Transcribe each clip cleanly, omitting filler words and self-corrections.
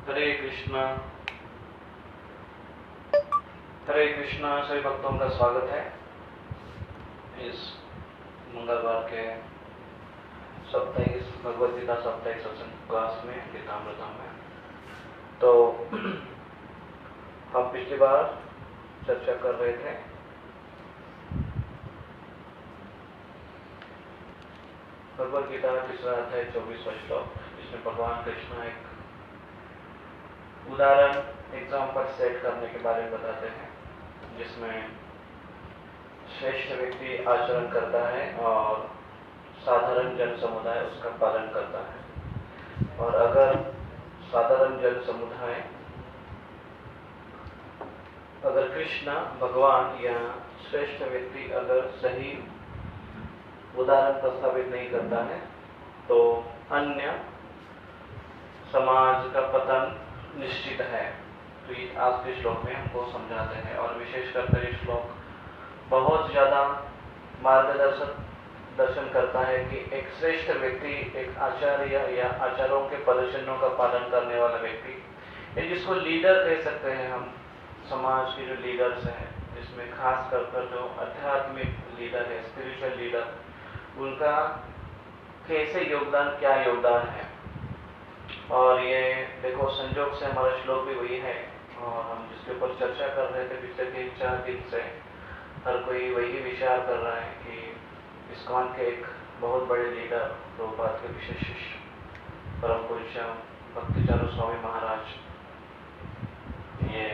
हरे कृष्णा। हरे कृष्णा सभी भक्तों का स्वागत है इस मंगलवार के साप्ताहिक भगवद गीता साप्ताहिक सत्संग क्लास में गीतामृतम में। तो हम पिछली बार चर्चा कर रहे थे भगवद गीता तीसरा अध्याय 24वां श्लोक, जिसमें भगवान कृष्ण एक उदाहरण एग्जाम्पल सेट करने के बारे में बताते हैं, जिसमें श्रेष्ठ व्यक्ति आचरण करता है और साधारण जन समुदाय उसका पालन करता है। और अगर साधारण जन समुदाय अगर कृष्ण भगवान या श्रेष्ठ व्यक्ति अगर सही उदाहरण प्रस्तावित नहीं करता है तो अन्य समाज का पतन निश्चित है। तो ये आज के श्लोक में हमको समझाते हैं और विशेषकर ये श्लोक बहुत ज़्यादा दर्शन करता है कि एक श्रेष्ठ व्यक्ति, एक आचार्य या आचार्यों के प्रदर्शनों का पालन करने वाला व्यक्ति, या जिसको लीडर कह सकते हैं हम, समाज के जो लीडर्स हैं, जिसमें खास कर जो आध्यात्मिक लीडर है, स्पिरिचुअल लीडर, उनका कैसे योगदान, क्या योगदान है। और ये देखो संजोग से हमारा श्लोक भी वही है और हम जिसके ऊपर चर्चा कर रहे थे पिछले 3-4 दिन से, हर कोई वही विचार कर रहा है कि इस्कॉन के एक बहुत बड़े लीडर, प्रभुपाद के विशेष शिष्य परम पुरुष भक्तिचारू स्वामी महाराज, ये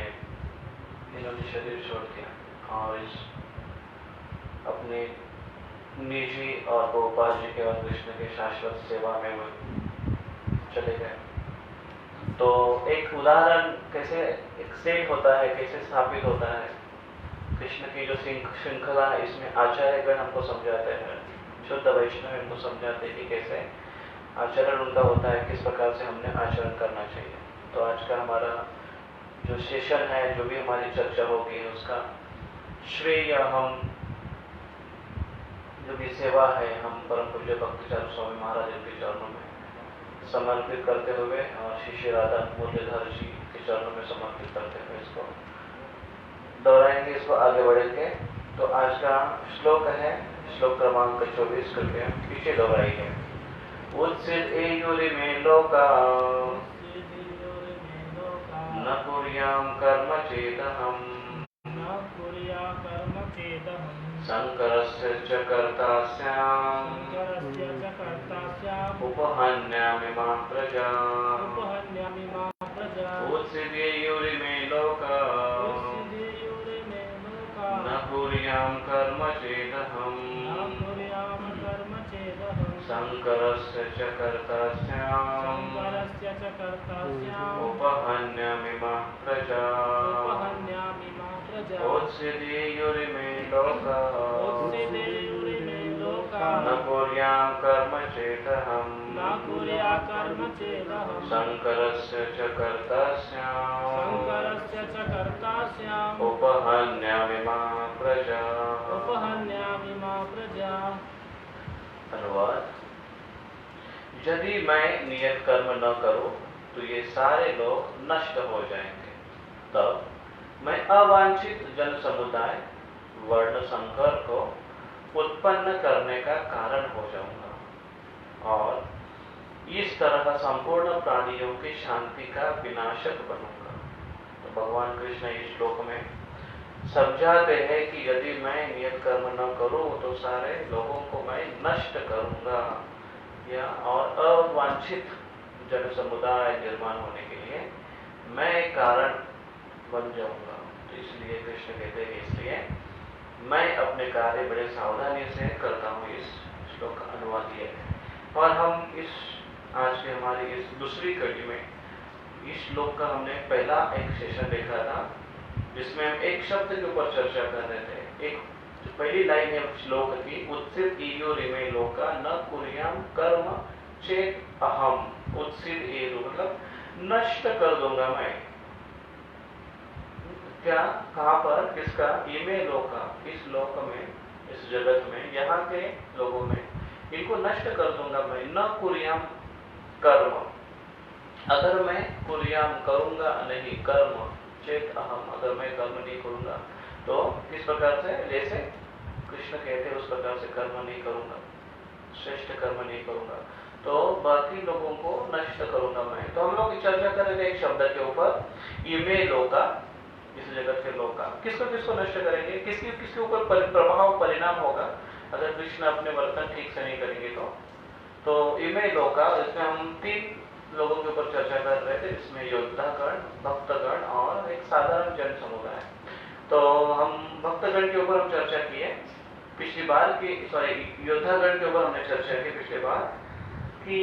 इन्होंने शरीर छोड़ दिया और इस अपने निजी और प्रभुपाद जी के और कृष्ण के शाश्वत सेवा में वो चले गए। तो एक उदाहरण कैसे एक सेट होता है, कैसे स्थापित होता है, कृष्ण की जो श्रृंखला है, इसमें आचार्यगण हमको समझाते हैं, शुद्ध वैष्णव हमको समझाते हैं कि कैसे आचरण उनका होता है, किस प्रकार से हमने आचरण करना चाहिए। तो आज का हमारा जो सेशन है, जो भी हमारी चर्चा होगी, उसका श्रेय हम जो भी सेवा है हम परम पूज्य भक्तिचारू स्वामी महाराज के चरणों में समर्पित करते हुए और श्री राधा मुरलीधर जी के चरणों में समर्पित करते हुए इसको दोहराएंगे, इसको आगे बढ़ेंगे। तो आज का श्लोक है श्लोक क्रमांक 24, कृपया पीछे दोहराइए। उत्सित एयुरि में लोका न कुर्याम कर्म चेदहम् शंकरस्य च कर्तास्याम् उपहन्यामि मां प्रजाम् उत्सिद्येयुरि मे लोका न कुर्याम कर्म चेदहम् शंकरस्य च कर्तास्याम् उपहन्यामि मां प्रजाम् उत्सिद्येयुरि मे लोका न कुर्याम कर्म चेदहम् शंकरस्य च कर्तास्याम् उपहन्यामि मां प्रजाम्। अनुवाद: यदि मैं नियत कर्म न करूं तो ये सारे लोग नष्ट हो जाएंगे, तब मैं अवांछित जन समुदाय वर्ण संकर को उत्पन्न करने का कारण हो जाऊंगा और इस तरह संपूर्ण प्राणियों की शांति का विनाशक बनूंगा। तो भगवान कृष्ण इस श्लोक में समझाते हैं कि यदि मैं नियत कर्म न करूं तो सारे लोगों को मैं नष्ट करूंगा या और अवांछित जन समुदाय निर्माण होने के लिए मैं कारण बन जाऊंगा। तो इसलिए कृष्ण कहते हैं, इसलिए मैं अपने कार्य बड़े सावधानी से करता हूँ। इस श्लोक का अनुवाद ये है। और हम इस आज के हमारी इस दूसरी कड़ी में इस श्लोक का हमने पहला एक सेशन देखा था, जिसमें हम एक शब्द के ऊपर चर्चा कर रहे थे। एक पहली लाइन है श्लोक की, उत्सित एयुरि में लोका न कुर्याम कर्म चेत अहम। उत्सित एयु मतलब नष्ट कर दूंगा मैं। क्या, कहाँ पर, किसका? इमे लोका, इस लोक में, इस जगत में, यहाँ के लोगों में इनको नष्ट कर दूंगा मैं। न कुर्याम कर्म, अगर मैं कुर्याम करूंगा नहीं कर्म चेत अहम, अगर मैं कर्म नहीं करूंगा तो किस प्रकार से, जैसे कृष्ण कहते हैं उस प्रकार से कर्म नहीं करूंगा, श्रेष्ठ कर्म नहीं करूंगा, तो बाकी लोगों को नष्ट करूंगा मैं। तो हम लोग चर्चा करेंगे एक शब्द के ऊपर, इमे लोका, इस जगत के लोग का किसको किसको नष्ट करेंगे, किसके किसके ऊपर प्रभाव परिणाम होगा अगर कृष्ण अपने वर्तन ठीक से नहीं करेंगे तो इमे लोका, इसमें हम 3 लोगों के ऊपर चर्चा कर रहे थे, इसमें योद्धागण, भक्तगण और एक साधारण जन समुदाय। तो हम भक्तगण के ऊपर हम चर्चा किए पिछली बार की, योद्धागण के ऊपर हमने चर्चा की पिछली बार कि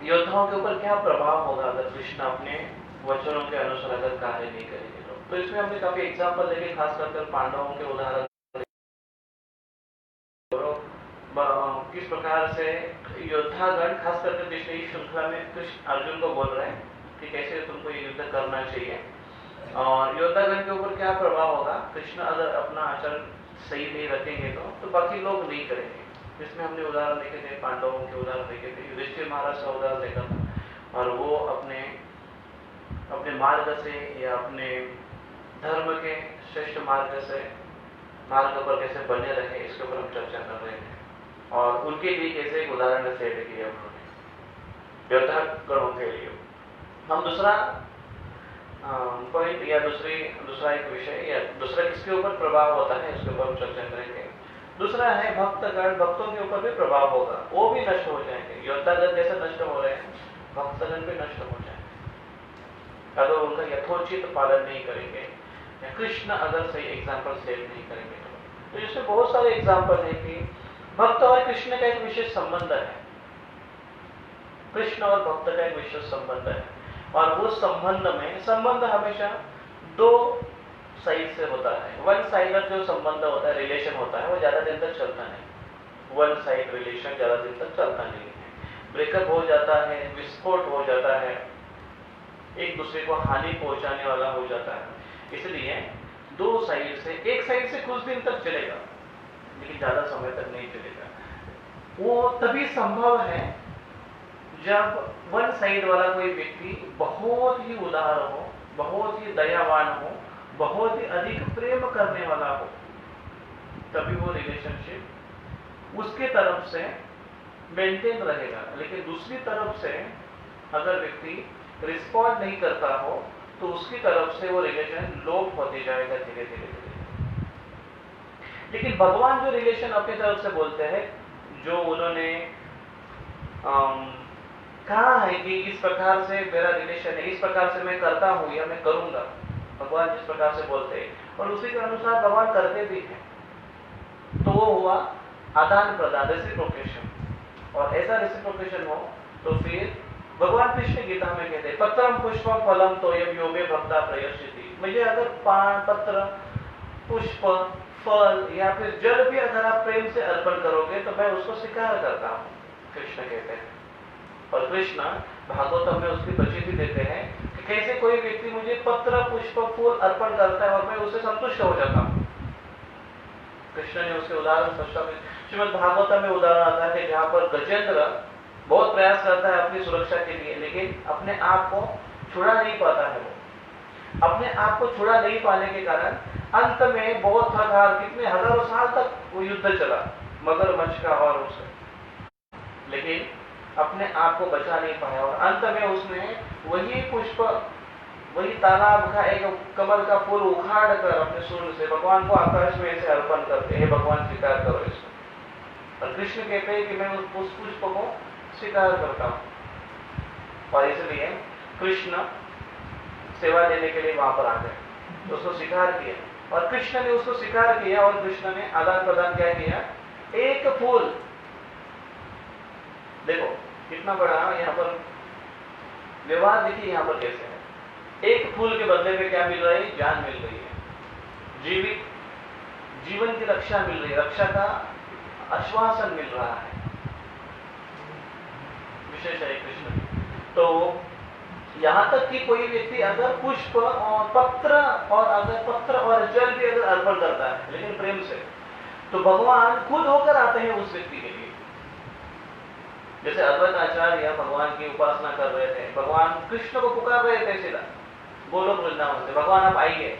योद्धाओं के ऊपर क्या प्रभाव होगा अगर कृष्ण अपने वचनों के अनुसार अगर कार्य नहीं करेंगे तो इसमें हमने काफी एग्जाम्पल देखे, खास कर पांडवों के उदाहरण, किस प्रकार से योद्धागण खास करके पिछले श्रृंखला में कृष्ण अर्जुन को बोल रहे हैं कि कैसे तुमको ये युद्ध करना चाहिए, और योद्धागण के ऊपर क्या प्रभाव होगा, कृष्ण अगर अपना आचरण सही नहीं रखेंगे तो बाकी लोग नहीं करेंगे। इसमें हमने उदाहरण देखे थे, पांडवों के उदाहरण देखे थे, युधिष्ठिर महाराज का उदाहरण देखा था, और वो अपने मार्ग से या अपने धर्म के श्रेष्ठ मार्ग पर कैसे बने रहे, इसके ऊपर हम चर्चा कर रहे थे, और उनके लिए कैसे एक उदाहरण सेट किया उन्होंने योद्धागणों के लिए। हम दूसरा पॉइंट या दूसरा एक विषय या दूसरा किसके ऊपर प्रभाव होता है इसके ऊपर हम चर्चा करेंगे। दूसरा है भक्तगण, भक्तों के ऊपर भी प्रभाव होगा, वो भी नष्ट हो जाएंगे। योद्धागण जैसे नष्ट हो रहे हैं, भक्तगण भी नष्ट हो जाएंगे अगर उनका यथोचित पालन नहीं करेंगे या कृष्ण अगर सही एग्जाम्पल सेट नहीं करेंगे तो इसमें बहुत सारे एग्जाम्पल है कि भक्त और कृष्ण का एक विशेष संबंध है, कृष्ण और भक्त का एक विशेष संबंध है, और वो संबंध हमेशा 2 साइड से होता है। वन साइडर जो संबंध होता है, रिलेशन होता है, वो ज्यादा दिन तक चलता नहीं, वन साइड रिलेशन ज्यादा दिन तक चलता नहीं है, ब्रेकअप हो जाता है, विस्फोट हो जाता है, एक दूसरे को हानि पहुंचाने वाला हो जाता है। इसलिए 2 साइड से, एक साइड से कुछ दिन तक चलेगा लेकिन ज्यादा समय तक नहीं चलेगा। वो तभी संभव है जब वन साइड वाला कोई व्यक्ति बहुत ही उदार हो, बहुत ही दयावान हो, बहुत ही अधिक प्रेम करने वाला हो, तभी वो रिलेशनशिप उसके तरफ से मेंटेन रहेगा। लेकिन दूसरी तरफ से अगर व्यक्ति रिस्पॉन्ड नहीं करता हो तो उसकी तरफ से वो रिलेशन लोप होते जाएगा धीरे धीरे धीरे। लेकिन भगवान जो रिलेशन अपनी तरफ से बोलते हैं, जो उन्होंने कहा है कि इस प्रकार से मेरा रिलेशन है, इस प्रकार से मैं करता हूं या मैं करूंगा, भगवान जिस प्रकार से बोलते हैं और उसी के अनुसार भगवान करते भी हैं, तो वो हुआ आदान प्रदान, रेसिप्रोकेशन। और ऐसा रेसिप्रोकेशन हो तो फिर भगवान कृष्ण गीता में कहते हैं पत्रम पुष्पम फलम तोयम यो मे भक्ता प्रयश्यति। मुझे अगर पत्र, पुष्प, फल या फिर जल भी अगर आप प्रेम से अर्पण करोगे तो मैं उसको स्वीकार करता हूं, कृष्ण कहते हैं। और कृष्ण भागवतम में उसकी प्रचिति देते हैं कि कैसे कोई व्यक्ति मुझे पत्र, पुष्प, फूल अर्पण करता है और मैं उससे संतुष्ट हो जाता हूं। कृष्ण ने उसके उदाहरण श्रीमद् भागवतम में उदाहरण आता है कि जहां पर गजेंद्र बहुत प्रयास करता है अपनी सुरक्षा के लिए, लेकिन अपने आप को छुड़ा नहीं पाता है। वो अपने आप को छुड़ा नहीं पाने के कारण अंत में बहुत प्रकार कितने हजारों साल तक वो युद्ध चला मगरमच्छ का और उसका, लेकिन अपने आप को बचा नहीं पाया। और अंत में उसने वही पुष्प, वही तालाब का एक कमल का फूल उखाड़ कर अपने सूर्य से भगवान को आकाश में ऐसे अर्पण करते हैं, भगवान स्वीकार करो इसको। और कृष्ण कहते हैं कि मैं उस पुष्प को स्वीकार करता हूं। और इसलिए कृष्ण सेवा देने के लिए वहां पर आ गए, तो उसको स्वीकार किया और कृष्ण ने उसको स्वीकार किया। और कृष्ण ने आदान प्रदान क्या किया, एक फूल, देखो कितना बड़ा यहाँ पर व्यवहार, देखिए यहाँ पर कैसे है। एक फूल के बदले में क्या मिल रहा है, जान मिल रही है, जीवन की रक्षा मिल रही है, रक्षा का आश्वासन मिल रहा है, विशेष है कृष्ण। तो यहां तक कि कोई व्यक्ति अगर पुष्प और पत्र और जल भी अगर अर्पण करता है लेकिन प्रेम से, तो भगवान खुद होकर आते हैं उस व्यक्ति के लिए। जैसे अद्वैत आचार्य भगवान की उपासना कर रहे थे, भगवान कृष्ण को पुकार रहे थे सीधा गोलोक वृंदावन से, भगवान आप आइए,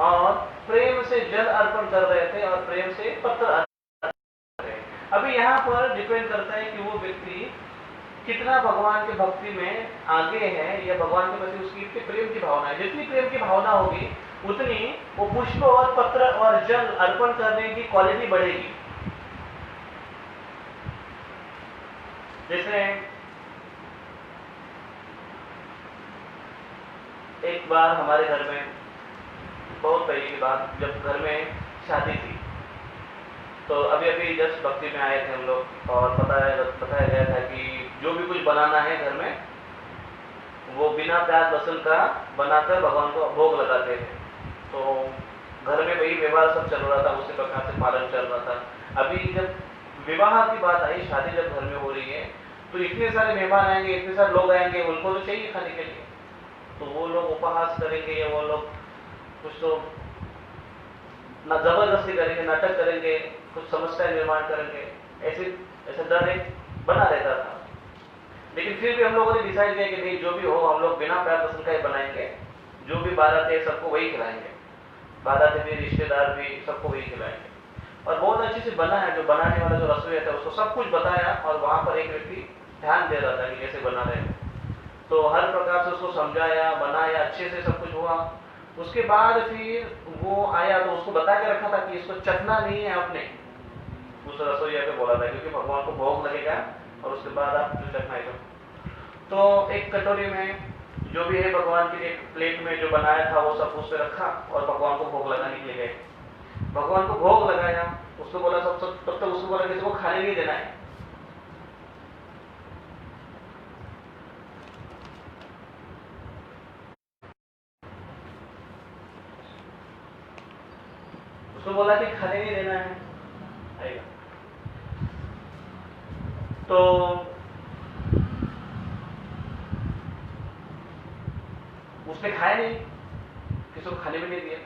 और प्रेम से जल अर्पण कर रहे थे और प्रेम से पत्र अर्पण कर रहे थे। अभी यहाँ पर डिपेंड करता है कि वो व्यक्ति कितना भगवान के भक्ति में आगे है, या भगवान के प्रति उसकी इतनी प्रेम की भावना है। जितनी प्रेम की भावना होगी उतनी वो पुष्प और पत्र और जल अर्पण करने की क्वालिटी बढ़ेगी। जैसे एक बार हमारे घर में, बहुत पहले की बात, जब घर में शादी थी, तो अभी अभी जस्ट भक्ति में आए थे हम लोग, और बताया गया था कि जो भी कुछ बनाना है घर में वो बिना प्याज लहसुन का बनाकर भगवान को भोग लगाते थे। तो घर में वही व्यवहार सब चल रहा था, उसी प्रकार से पालन चल रहा था। अभी जब विवाह की बात आई, शादी जब घर में हो रही है, तो इतने सारे मेहमान आएंगे, इतने सारे लोग आएंगे, उनको तो चाहिए खाने के लिए, तो वो लोग उपहास करेंगे, या वो लोग कुछ तो ना जबरदस्ती करेंगे, नाटक करेंगे, कुछ समस्या निर्माण करेंगे, ऐसे डर एक बना रहता था। लेकिन फिर भी हम लोगों ने डिसाइड किया कि नहीं, जो भी हो हम लोग बिना प्याज लहसुन का ही बनाएंगे, जो भी बारात है सबको वही खिलाएंगे, बारात भी, रिश्तेदार भी, सबको वही खिलाएंगे। और बहुत अच्छे से बना है, जो बनाने वाला जो रसोई था उसको सब कुछ बताया, और वहां पर एक व्यक्ति ध्यान दे रहा था कि कैसे बना रहे हैं, तो हर प्रकार से उसको समझाया, बनाया, अच्छे से सब कुछ हुआ। उसके बाद फिर वो आया तो उसको बता के रखा था कि इसको चखना नहीं है आपने, उस रसोईया पे बोला था, क्योंकि भगवान को भोग लगेगा और उसके बाद आप जो चखना है। तो एक कटोरी में जो भी है भगवान के एक प्लेट में जो बनाया था वो सब उस पर रखा, और भगवान को भोग लगाने के लिए गए। भगवान को भोग लगाया, उसको बोला सब तब तक उसको बोला किसी को खाने नहीं देना है। उसको बोला कि खाने नहीं देना है, आएगा। तो उसने खाया नहीं, किसी को खाने भी नहीं दिया,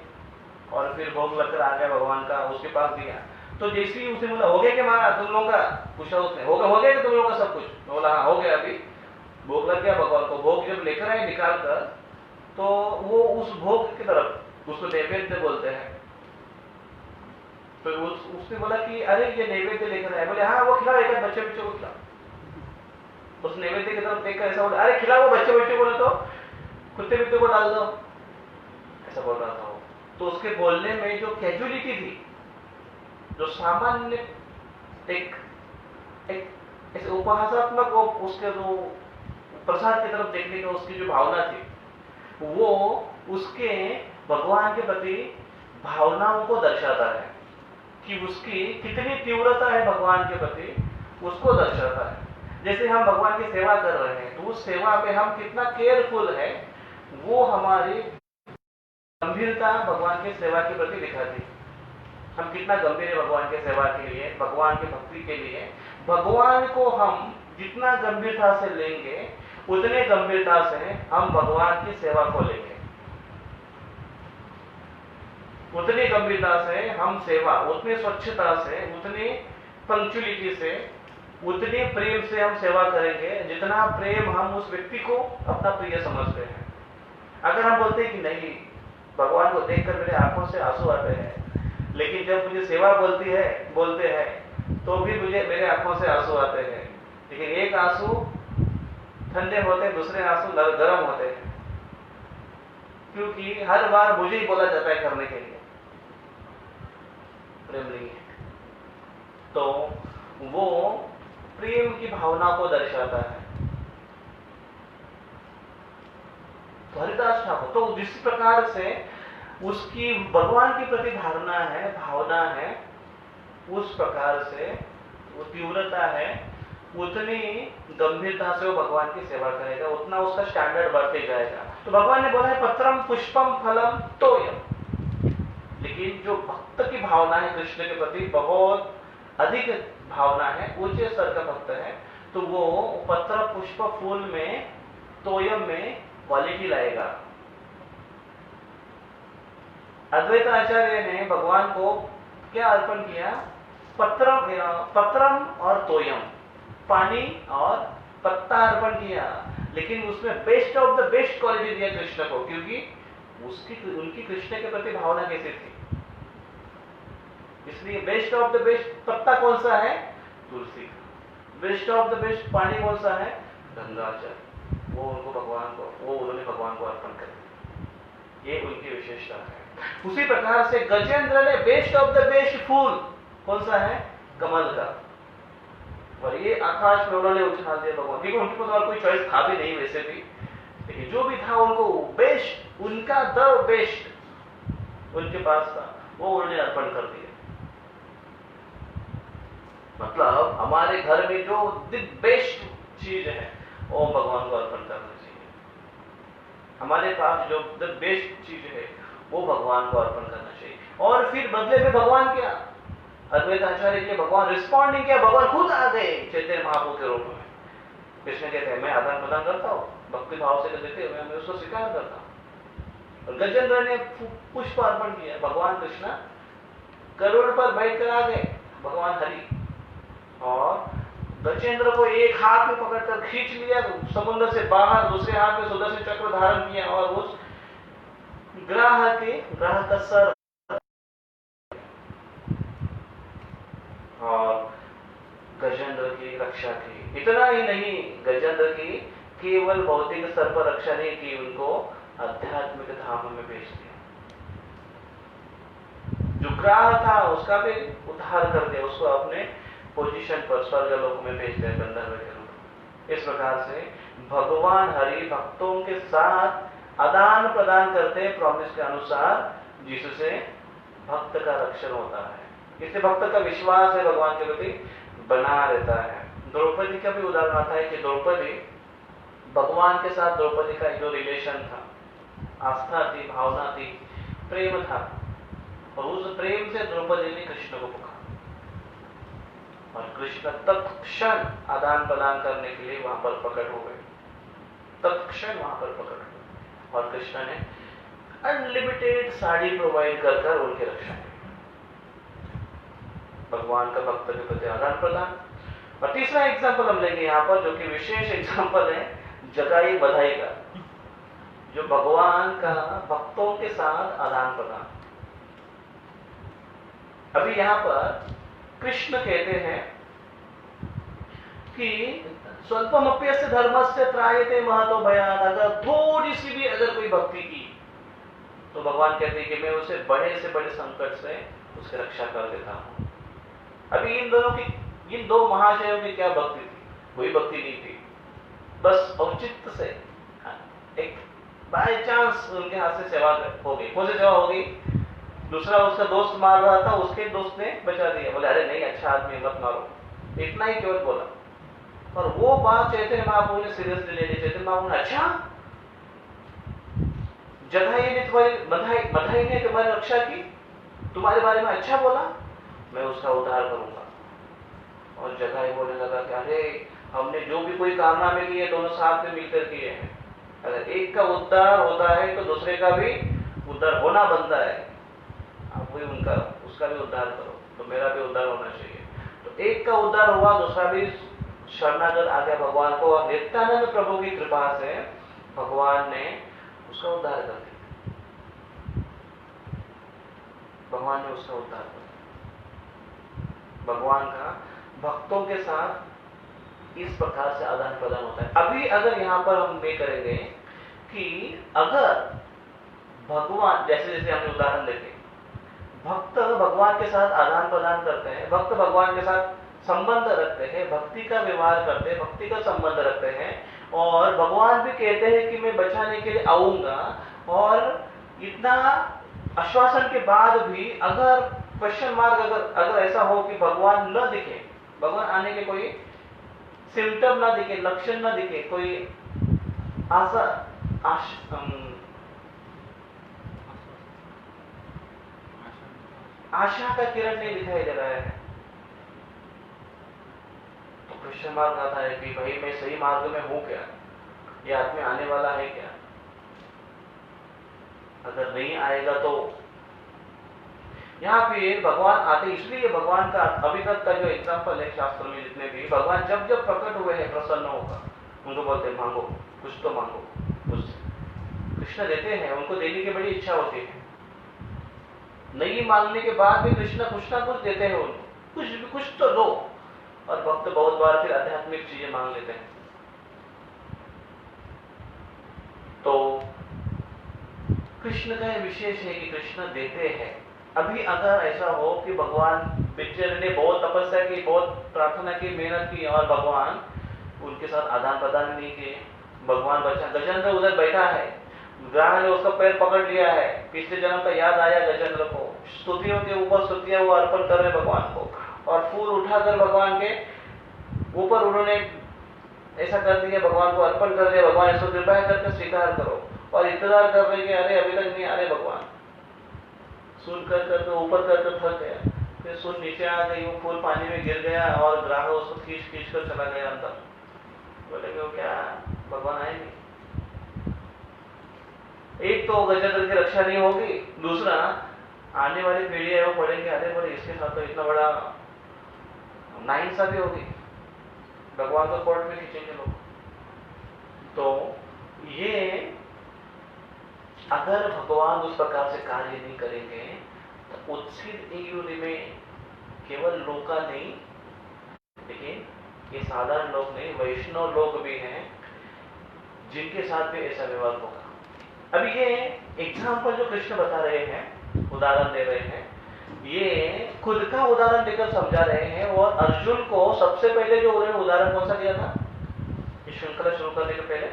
और फिर भोग लगकर आ गया भगवान का, उसके पास दिया। तो जैसे ही उसे बोला, हो गया क्या महाराज तुम लोगों का, पूछा उसने, हो गया कि तुम लोगों का सब कुछ? बोला हाँ हो गया, अभी भोग लग गया भगवान को। भोग जब लेकर आए निकाल कर, तो वो उस भोग की तरफ, उसको नैवेद्य बोलते हैं, तो उसने बोला कि अरे ये नैवेद्य लेकर आए। बोले हाँ वो खिलाओ, एक बच्चे को खिलाओ। उस नैवेद्य की तरफ देखकर ऐसा बोला, अरे खिलाओ बच्चे को, बोले तो कुत्ते बित्ते को डाल दो, ऐसा बोल रहा था वो। तो उसके बोलने में जो कैजुअलिटी थी, जो सामान्य एक ऐसे उपहासात्मक उसके जो प्रसाद की तरफ देखने का उसकी जो भावना थी, वो उसके भगवान के प्रति भावनाओं को दर्शाता है, कि उसकी कितनी तीव्रता है भगवान के प्रति, उसको दर्शाता है। जैसे हम भगवान की सेवा कर रहे हैं, तो उस सेवा में हम कितना केयरफुल है, वो हमारी गंभीरता भगवान की सेवा के प्रति दिखाती है। हम कितना गंभीर है भगवान की सेवा के लिए, भगवान की भक्ति के लिए। भगवान को हम जितना गंभीरता से लेंगे, उतने गंभीरता से हम भगवान की सेवा को लेंगे, उतनी गंभीरता से हम सेवा, उतनी स्वच्छता से, उतनी पंक्चुअलिटी से, उतनी प्रेम से हम सेवा करेंगे, जितना प्रेम हम उस व्यक्ति को अपना प्रिय समझते हैं। अगर हम बोलते हैं कि नहीं, भगवान को देखकर मेरे आंखों से आंसू आते हैं, लेकिन जब मुझे सेवा बोलते हैं तो भी मुझे मेरे आंखों से आंसू आते हैं, लेकिन एक आंसू ठंडे होते हैं, दूसरे आंसू गर्म होते हैं, क्योंकि हर बार मुझे ही बोला जाता है करने के लिए, प्रेम नहीं है। तो वो प्रेम की भावना को दर्शाता है। तो हरिदास ठाकुर तो जिस प्रकार से उसकी भगवान के प्रति धारणा है, भावना है, उस प्रकार से वो तीव्रता है, उतनी गंभीरता से वो भगवान की सेवा करेगा, उतना उसका स्टैंडर्ड बढ़ते जाएगा। तो भगवान ने बोला है पत्रम पुष्पम फलम तोयम, लेकिन जो भक्त की भावना है कृष्ण के प्रति, बहुत अधिक भावना है, ऊंचे स्तर का भक्त है, तो वो पत्र पुष्प फूल में, तोयम में क्वालिटी लाएगा। अद्वैत आचार्य ने भगवान को क्या अर्पण किया? पत्रम और तोयम, पानी और पत्ता अर्पण किया, लेकिन उसमें best of the best quality दिया कृष्ण को, क्योंकि उनकी कृष्ण के प्रति भावना कैसी थी। इसलिए बेस्ट ऑफ द बेस्ट पत्ता कौन सा है? तुलसी का। बेस्ट ऑफ द बेस्ट पानी कौन सा है? गंगा जल। वो उन्होंने भगवान को अर्पण कर दिया। ये उनकी विशेषता है। उसी प्रकार से गजेंद्र ने बेस्ट ऑफ द बेस्ट फूल कौन सा है? कमल का, और ये आकाश में उन्होंने उछाल दिया भगवान, क्योंकि उनके पास और कोई चॉइस था भी नहीं वैसे भी, लेकिन जो भी था उनको बेस्ट, उनका द बेस्ट उनके पास था, वो उन्होंने अर्पण कर दिया। मतलब हमारे घर में जो द बेस्ट चीज है वो भगवान को अर्पण करना चाहिए। हमारे पास जो द बेस्ट चीज है वो भगवान को अर्पण करना चाहिए। और फिर बदले में भगवान क्या? अद्वैत आचार्य के भगवान रिस्पॉन्ड नहीं किया, भगवान खुद आ गए चैतन्य महाप्रभु के रूप में। कृष्ण कहते हैं मैं आदान प्रदान करता हूँ, भक्ति भाव से देते हुए मैं उसको स्वीकार करता हूँ। और गजेंद्र ने पुष्प अर्पण किया, भगवान कृष्ण गरुड़ पर बैठकर आ गए, भगवान हरि, और गजेंद्र को एक हाथ में पकड़कर खींच लिया समुद्र से बाहर, दूसरे हाथ में सुदर्शन चक्र धारण किया, और उस ग्रह का सर और गजेंद्र की रक्षा की। इतना ही नहीं, गजेंद्र की केवल भौतिक स्तर पर रक्षा नहीं की, उनको आध्यात्मिक धाम में भेज दिया। जो ग्राह था उसका भी उद्धार कर दिया, उसको अपने पोजीशन पर स्वर्गलोक में भेज दिया गंधर्व के रूप में। इस प्रकार से भगवान हरि भक्तों के साथ आदान प्रदान करते हैं प्रॉमिस के अनुसार, जिससे भक्त का रक्षण होता है। इससे भक्त का विश्वास है भगवान के प्रति बना रहता है। द्रौपदी का भी उदाहरण आता है कि द्रौपदी, भगवान के साथ द्रौपदी का जो रिलेशन था, आस्था थी, भावना थी, प्रेम था, और उस प्रेम से द्रौपदी ने कृष्ण को पुकारा, और कृष्ण तत्क्षण आदान प्रदान करने के लिए वहां पर प्रकट हो गए, तत्क्षण वहां पर प्रकट हुए, और कृष्ण ने अनलिमिटेड साड़ी प्रोवाइड कर उनकी रक्षा की। भगवान का भक्त के प्रति आदान प्रदान। और तीसरा एग्जाम्पल हम लेंगे यहाँ पर, जो कि विशेष एग्जाम्पल है जगाई बधाई का, जो भगवान का भक्तों के साथ आदान प्रदान। अभी यहाँ पर कृष्ण कहते हैं कि स्वल्पमप्यस्य धर्मस्य त्रायते महतो भयात्। अगर थोड़ी सी भी अगर कोई भक्ति की तो भगवान कहते हैं कि मैं उसे बड़े से बड़े संकट से उसकी रक्षा कर देता हूं। अभी इन दो महाशयों की क्या भक्ति थी? कोई भक्ति नहीं थी, बस औचित्य से एक बाय चांस उनके हाथ से सेवा हो गई। कौन सी सेवा हो गई? दूसरा उसका दोस्त मार रहा था, उसके दोस्त ने बचा दिया, बोले अरे नहीं अच्छा आदमी मत मारो, इतना ही केवल बोला। और वो बात चैतन्य महाप्रभु ने सीरियसली ले ली। चैतन्य महाप्रभु ने अच्छा बधाई ने तुम्हारी रक्षा की, तुम्हारे बारे में अच्छा बोला, मैं उसका उद्धार करूंगा। और जगाई बोलने लगा कि अरे हमने जो भी कोई कारनामे किए दोनों साथ में मिलकर किए हैं, अगर एक का उद्धार होता है तो दूसरे का भी उद्धार होना बनता है। आप भी उसका भी उद्धार करो तो मेरा भी उद्धार होना चाहिए। तो एक का उद्धार हुआ, दूसरा भी शरणागत आ गया भगवान को, और नित्यानंद प्रभु की कृपा से भगवान ने उसका उद्धार कर दिया। भगवान ने उसका उद्धार कर दिया। भगवान का भक्तों के साथ इस प्रकार से आदान प्रदान होता है। अभी अगर यहां पर हम ये करेंगे कि अगर भगवान, जैसे जैसे हमने उदाहरण देखे, भक्त भगवान के साथ आदान प्रदान करते हैं, भक्त भगवान के साथ संबंध रखते हैं, भक्ति का व्यवहार करते हैं, भक्ति का संबंध रखते हैं, और भगवान भी कहते हैं कि मैं बचाने के लिए आऊंगा, और इतना आश्वासन के बाद भी अगर क्वेश्चन मार्क अगर ऐसा हो कि भगवान न दिखे, भगवान आने के कोई सिम्टम न दिखे, लक्षण न दिखे, कोई आशा का किरण नहीं दिखाई दे रहा है, तो क्वेश्चन मार्क आता है कि भाई मैं सही मार्ग में हूं क्या, ये आदमी आने वाला है क्या? अगर नहीं आएगा तो यहाँ पे भगवान आते, इसलिए भगवान का अभी तक का जो एग्जाम्पल है शास्त्र में जितने भी, भगवान जब जब प्रकट हुए हैं प्रसन्न होकर उनको बोलते हैं मांगो, कुछ तो मांगो मुझसे। कृष्ण देते हैं, उनको देने की बड़ी इच्छा होती है। नहीं मांगने के बाद भी कृष्ण कुछ ना कुछ देते हैं उनको, कुछ तो दो। और भक्त बहुत बार फिर आध्यात्मिक चीजें मांग लेते हैं। तो कृष्ण का यह विशेष है कि कृष्ण देते हैं। अभी अगर ऐसा हो कि भगवान बेचारे ने बहुत तपस्या की, बहुत प्रार्थना की, मेहनत की, और भगवान उनके साथ आदान प्रदान नहीं किए, भगवान बचा, गजेंद्र उधर बैठा है, ग्राह ने उसका पैर पकड़ लिया है, पिछले जन्म का याद आया गजेंद्र को, स्तुतियों के ऊपर स्तुतियां वो अर्पण कर रहे भगवान को, और फूल उठाकर भगवान के ऊपर उन्होंने ऐसा कर दिया, भगवान को अर्पण कर दिया, भगवान इसको कृपया करके स्वीकार करो, और इंतजार कर रहे कि अरे अभी तक नहीं आ रहे भगवान। सुन कर करके ऊपर करके थक गया, फिर सुन नीचे आ गई, वो फूल पानी में गिर गया और ग्राह उसको खींच खींच कर चला गया अंदर। बोले वो क्या भगवान आए नहीं। एक तो गजेंद्र की रक्षा नहीं होगी, दूसरा आने वाली पीढ़ी है वो पढ़ेंगे, अरे बोले इसके साथ तो इतना बड़ा नाइंसाफी होगी, भगवान को कोर्ट में खींचेंगे लोग। तो ये अगर भगवान उस प्रकार से कार्य नहीं करेंगे तो उत्सित युग में केवल लोग का नहीं, लेकिन ये साधारण लोग नहीं, वैष्णव लोग भी हैं जिनके साथ भी ऐसा व्यवहार होगा। अभी ये एग्जाम्पल जो कृष्ण बता रहे हैं, उदाहरण दे रहे हैं, ये खुद का उदाहरण देकर समझा रहे हैं। और अर्जुन को सबसे पहले जो उन्होंने उदाहरण कौन सा दिया था इस श्रृंखला शुरू करने के पहले?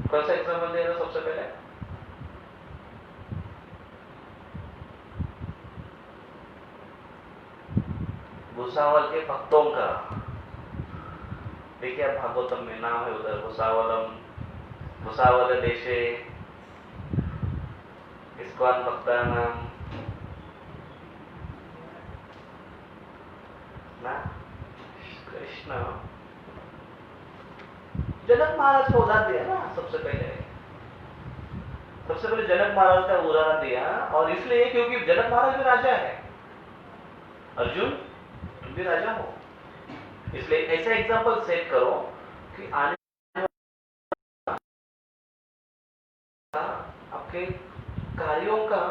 कौन सा एग्जाम्पल दिया था सबसे पहले? भुसावल के भक्तों का। देखिए भागवतम में नाम है उधर, भुसावलम, भुसावल देशे इस्कॉन भक्तानाम ना। कृष्ण जनक महाराज को उदाहरण दिया ना सबसे पहले जनक महाराज का उदाहरण दिया, और इसलिए क्योंकि जनक महाराज भी राजा है, अर्जुन तुम भी राजा हो, इसलिए ऐसा एग्जाम्पल सेट करो कि आने आपके कार्यों का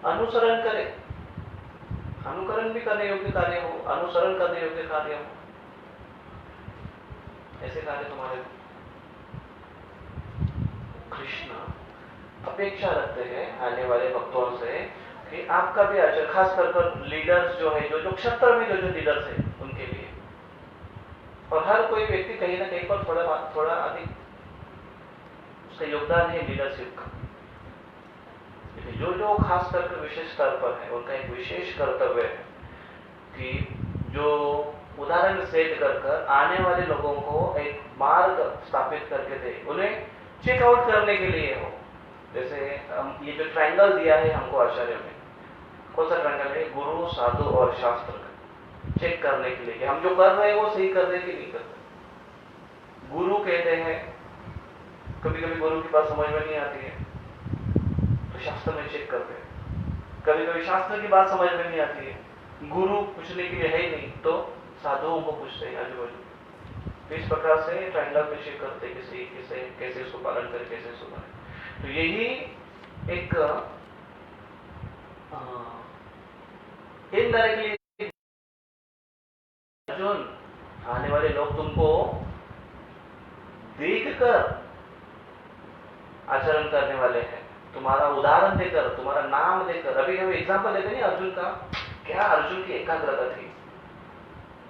अनुसरण करे, अनुकरण भी करने योग्य कार्य हो, अनुसरण करने योग्य कार्य हो, ऐसे कार्य तुम्हारे। कृष्ण अपेक्षा रखते हैं आने वाले भक्तों से कि आपका भी आचरण, खास कर लीडर्स जो है, जो क्षेत्र में जो लीडर्स है उनके लिए, और हर कोई व्यक्ति कहीं ना कहीं पर थोड़ा अधिक उसका योगदान है लीडरशिप का। जो खास करके विशेष स्तर पर है उनका एक विशेष कर्तव्य है कि जो उदाहरण सेट कर आने वाले लोगों को एक मार्ग स्थापित करके दे, उन्हें चेकआउट करने के लिए हो। जैसे ये जो ट्रायंगल दिया है हमको आचार्य में, कौन सा ट्रायंगल है? गुरु, साधु और शास्त्र का चेक करने के लिए कि हम जो कर रहे हैं वो सही कर रहे हैं कि नहीं कर रहे। गुरु कहते हैं, कभी कभी गुरु की बात समझ में नहीं आती है तो शास्त्र में चेक करते हैं, कभी कभी शास्त्र की बात समझ में नहीं आती है, गुरु पूछने के लिए है ही नहीं तो साधुओं को पूछते हैं आजू बाजू। इस प्रकार से ट्रायंगल में चेक करते कैसे उसको पालन करें, कैसे उसको करें। तो यही एक इनडायरेक्टली अर्जुन, आने वाले लोग तुमको देखकर आचरण करने वाले हैं, तुम्हारा उदाहरण देकर, तुम्हारा नाम देकर। अभी हम एग्जाम्पल लेते नहीं अर्जुन का, क्या अर्जुन की एकाग्रता थी।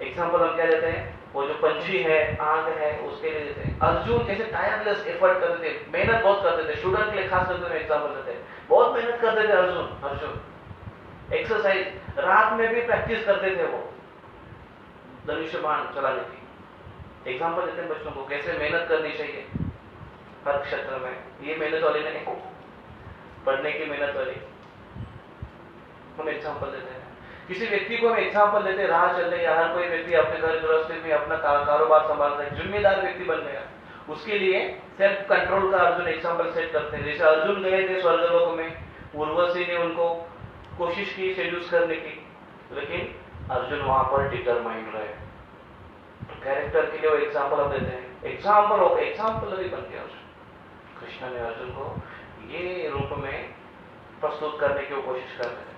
एग्जाम्पल हम क्या देते हैं? वो जो पंछी है, आग है, उसके लिए देते हैं। अर्जुन कैसे टायरलेस एफर्ट करते थे, मेहनत बहुत करते थे। स्टूडेंट के लिए खास करके एग्जाम्पल देते हैं, बहुत मेहनत करते थे अर्जुन एक्सरसाइज, रात में भी प्रैक्टिस करते थे वो धनुष्य बाण चलाने की। एग्जाम्पल देते हैं बच्चों को कैसे मेहनत करनी चाहिए हर क्षेत्र में। ये मेहनत वाली नहीं, पढ़ने की मेहनत वाली हम एग्जाम्पल देते हैं। किसी व्यक्ति को हम एग्जाम्पल देते हैं, राह चल रहे, हर कोई व्यक्ति अपने घर गृहस्थी में अपना कारोबार संभालता है, जिम्मेदार व्यक्ति बन गया, उसके लिए सेल्फ कंट्रोल का अर्जुन एग्जाम्पल सेट करते हैं। जैसे अर्जुन गए थे स्वर्गलोक में, उर्वशी ने उनको कोशिश की सेड्यूस करने की, लेकिन अर्जुन वहां पर डिटरमाइंड रहे। तो कैरेक्टर के लिए वो एग्जाम्पल अब देते हैं, एग्जाम्पलरी बन गया अर्जुन। कृष्ण ने अर्जुन को ये रूप में प्रस्तुत करने की वो कोशिश कर रहे हैं।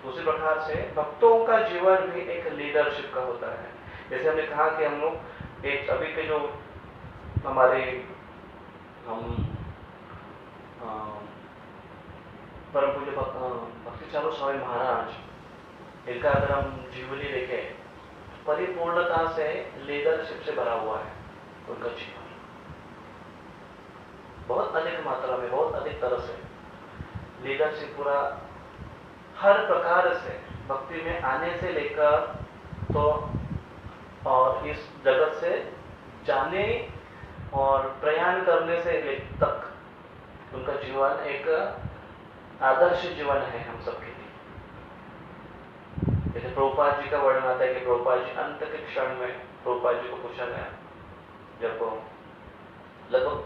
उसी प्रकार से भक्तों का जीवन भी एक लीडरशिप का होता है। जैसे हमने कहा कि हम लोग एक अभी के जो हमारे परम पूज्य भक्ति चारू स्वामी महाराज, इनका अगर हम जीवनी देखें, परिपूर्णता से लीडरशिप से भरा हुआ है उनका जीवन। बहुत अधिक मात्रा में, बहुत अधिक तरह से लीडरशिप पूरा हर प्रकार से भक्ति में आने से लेकर तो और इस जगत से जाने और प्रयाण करने से तक उनका जीवन एक आदर्श जीवन है हम सबके लिए। जैसे प्रभुपाद जी का वर्णन आता है कि प्रभुपाद जी अंत के क्षण में प्रभुपाद जी को पूछा गया, जब लगभग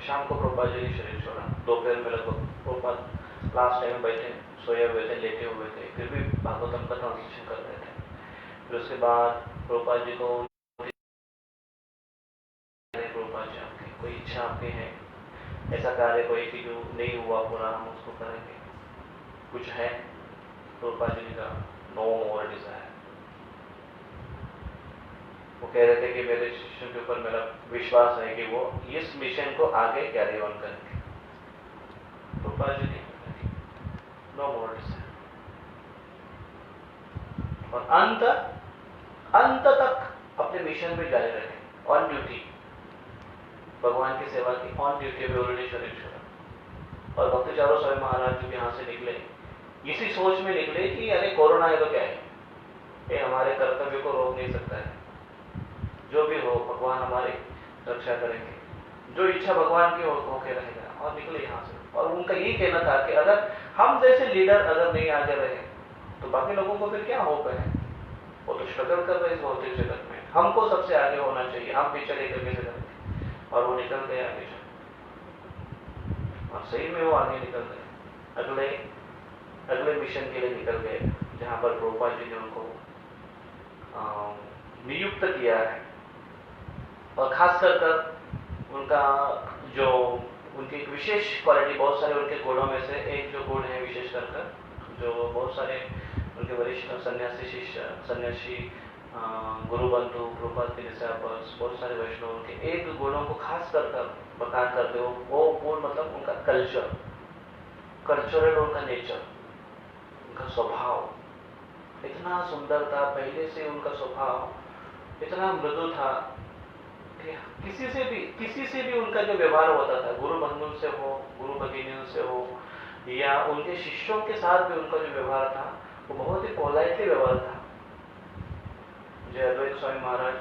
शाम को प्रभुपाद जी ने शरीर छोड़ा, दोपहर में लगभग प्रभुपाद लास्ट टाइम बैठे सोए हुए थे, लेटे हुए थे, फिर भी भागवतम का ट्रांसलेशन कर रहे थे। फिर उसके बाद प्रभुपाद जी को, प्रभुपाद जी आपकी कोई इच्छा आपकी है, ऐसा कार्य कोई कि जो नहीं हुआ पूरा हम उसको करेंगे, कुछ है? प्रभुपाद जी ने कहा नो मोर डिजायर। वो कह रहे थे कि मेरे शिष्यों के ऊपर मेरा विश्वास है कि वो इस मिशन को आगे कैरी ऑन करेंगे। प्रभुपाद जी ने नो मोर डिजायर। और अंत तक अपने मिशन में जारी रहे, ऑन ड्यूटी, भगवान की सेवा की ऑन ड्यूटी में उन्होंने शरीर छोड़ा। और भक्ति चारू स्वामी महाराज जी भी यहाँ से निकले, इसी सोच में निकले कि अरे कोरोना है तो क्या है, ये हमारे कर्तव्य को रोक नहीं सकता है, जो भी हो भगवान हमारी रक्षा करेंगे, जो इच्छा भगवान की होके रहेगा। और निकले यहाँ से। और उनका यही कहना था कि अगर हम जैसे लीडर अगर नहीं आगे रहे तो बाकी लोगों को फिर क्या होप है? वो तो स्ट्रगल कर रहे इस भौतिक जगत में, हमको सबसे आगे होना चाहिए, हम पीछे लेकर कैसे करेंगे? और वो निकल गए आगे, और सही में वो आगे निकल गए, अगले मिशन के लिए निकल गए, जहां पर प्रभुपाद जी ने उनको नियुक्त किया है। और खास कर उनका जो उनकी एक विशेष क्वालिटी, बहुत सारे उनके गुणों में से एक जो गुण है विशेष कर जो बहुत सारे उनके वरिष्ठ सन्यासी शिष्य, सन्यासी गुरु बंधु, प्रभुपाद के डिसाइपल्स, बहुत सारे वैष्णव उनके एक गुणों को खास कर बखान करते हो, वो गुण मतलब उनका कल्चरल उनका नेचर, उनका स्वभाव इतना सुंदर था। पहले से उनका स्वभाव इतना मृदु था कि किसी से भी उनका जो व्यवहार होता था, गुरु बंधु से हो, गुरु भगिनियों से हो, या उनके शिष्यों के साथ भी उनका जो व्यवहार था वो बहुत ही पोलाइटली व्यवहार था। जय अद्वैत स्वामी महाराज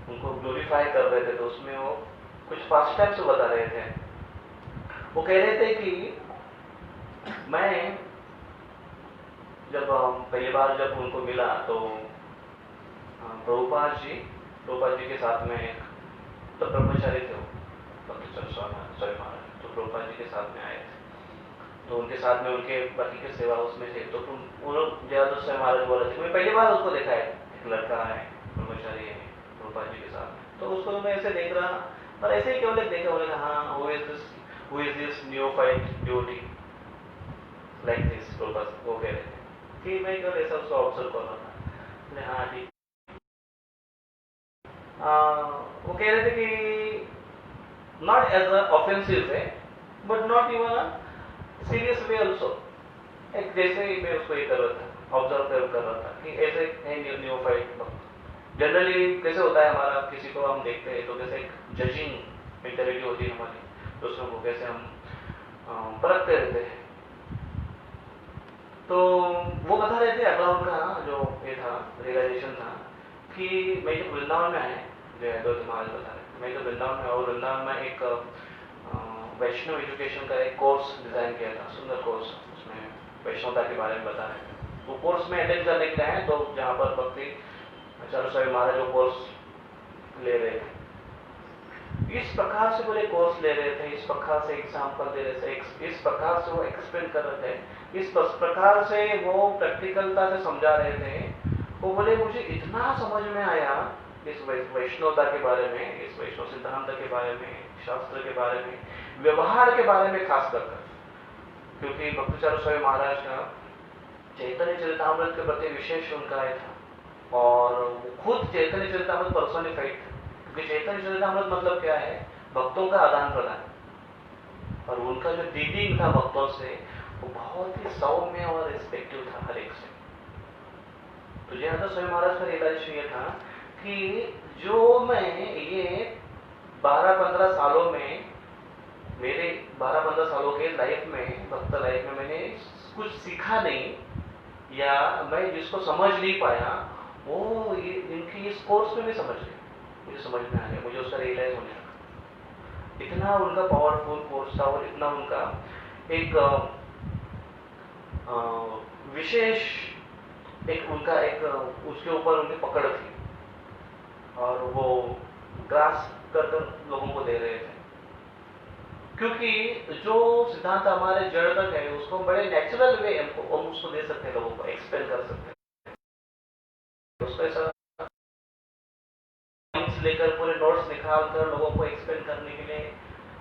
उनको ग्लोरीफाई कर रहे थे, तो उसमें वो कुछ पास्टर्स बता रहे थे। वो कह रहे थे कि मैं जब पहली बार जब उनको मिला तो प्रभुपाद जी के साथ में एक तो ब्रह्मचारी थे, भक्ति चारू स्वामी महाराज, तो प्रभुपाद जी के साथ में आए थे। तो उनके साथ में उनके पति के सेवा उसमें थे। तो वो लोग जय अद्वैत स्वामी महाराज बोल रहे थे, मैं पहली बार उसको देखा है, एक लड़का है ब्रह्मचारी है प्रभुपाद जी के साथ। तो उसको मैं ऐसे देख रहा, और ऐसे ही केवल देखा, बोले हाँ हु इज दिस न्यूफाइड ड्यूटी लाइक दिस। प्रभुपाद वो कह रहे थे कि मैं केवल ऐसा उसको ऑब्जर्व कर रहा था। हाँ ठीक। वो कह रहे थे कि not as a offensive way but not even serious way also, एक जैसे ही मैं उसको ये कर रहा था, ऑब्जर्व कर रहा था कि ऐसे न्यूफाइड जनरली कैसे होता है हमारा, किसी को हम देखते हैं तो जैसे एक जजिंग मेंटेलिटी होती है हमारी, दूसरों को कैसे हम परखते रहते हैं। तो वो बता रहे थे, अगला उनका जो ये था रियलाइजेशन था कि मैं जब वृंदावन में आया, जय अद्वैत महाराज बता रहे थे, मैं जब वृंदावन में और वृंदावन में एक वैष्णव एजुकेशन का एक कोर्स डिजाइन किया था, सुंदर कोर्स, उसमें वैष्णवता के बारे में बता रहे थे। वो कोर्स में अटेंड करने के लिए आए, तो जहाँ पर भक्ति चारू स्वामी महाराज वो कोर्स ले रहे थे, इस प्रकार से पूरे कोर्स ले रहे थे, इस प्रकार से एग्जाम्पल दे रहे थे, इस प्रकार से वो एक्सप्लेन कर रहे थे, इस प्रकार से वो प्रैक्टिकलता से समझा रहे थे। वो बोले मुझे इतना समझ में आया इस वैष्णवता के बारे में, इस वैष्णव सिद्धांत के बारे में, शास्त्र के बारे में, व्यवहार के बारे में खास कर, क्योंकि भक्ताचार्य स्वामी महाराज का चैतन्य चरितामृत के प्रति विशेष उनका है था, और खुद चैतन्य चरितामृत पर्सोनिफाइड था। क्योंकि चैतन्य चरितामृत मतलब क्या है? भक्तों का आदान प्रदान, और उनका जो डीलिंग था भक्तों से वो बहुत ही सौम्य और रिस्पेक्टिव था हर एक से। तो जहां तक स्वामी महाराज का रियलाइजेशन ये था कि जो मैं ये 12-15 सालों में, मेरे 12-15 सालों के लाइफ में, भक्त लाइफ में मैंने कुछ सीखा नहीं, या मैं जिसको समझ नहीं पाया, वो इनकी इस कोर्स में मैं समझ गया, मुझे समझ में आ गया, मुझे उसका रियलाइज होने लगा। इतना उनका पावरफुल कोर्स था, और इतना उनका एक विशेष उनका एक उसके ऊपर उनकी पकड़ थी, और वो ग्रास कर लोगों को दे रहे थे। क्योंकि जो सिद्धांत हमारे जड़ तक है उसको बड़े नेचुरल वे हम उसको दे सकते हैं, लोगों को एक्सप्लेन कर सकते हैं। उसको ऐसा लेकर पूरे नोट्स निकाल कर लोगों को एक्सप्लेन करने के लिए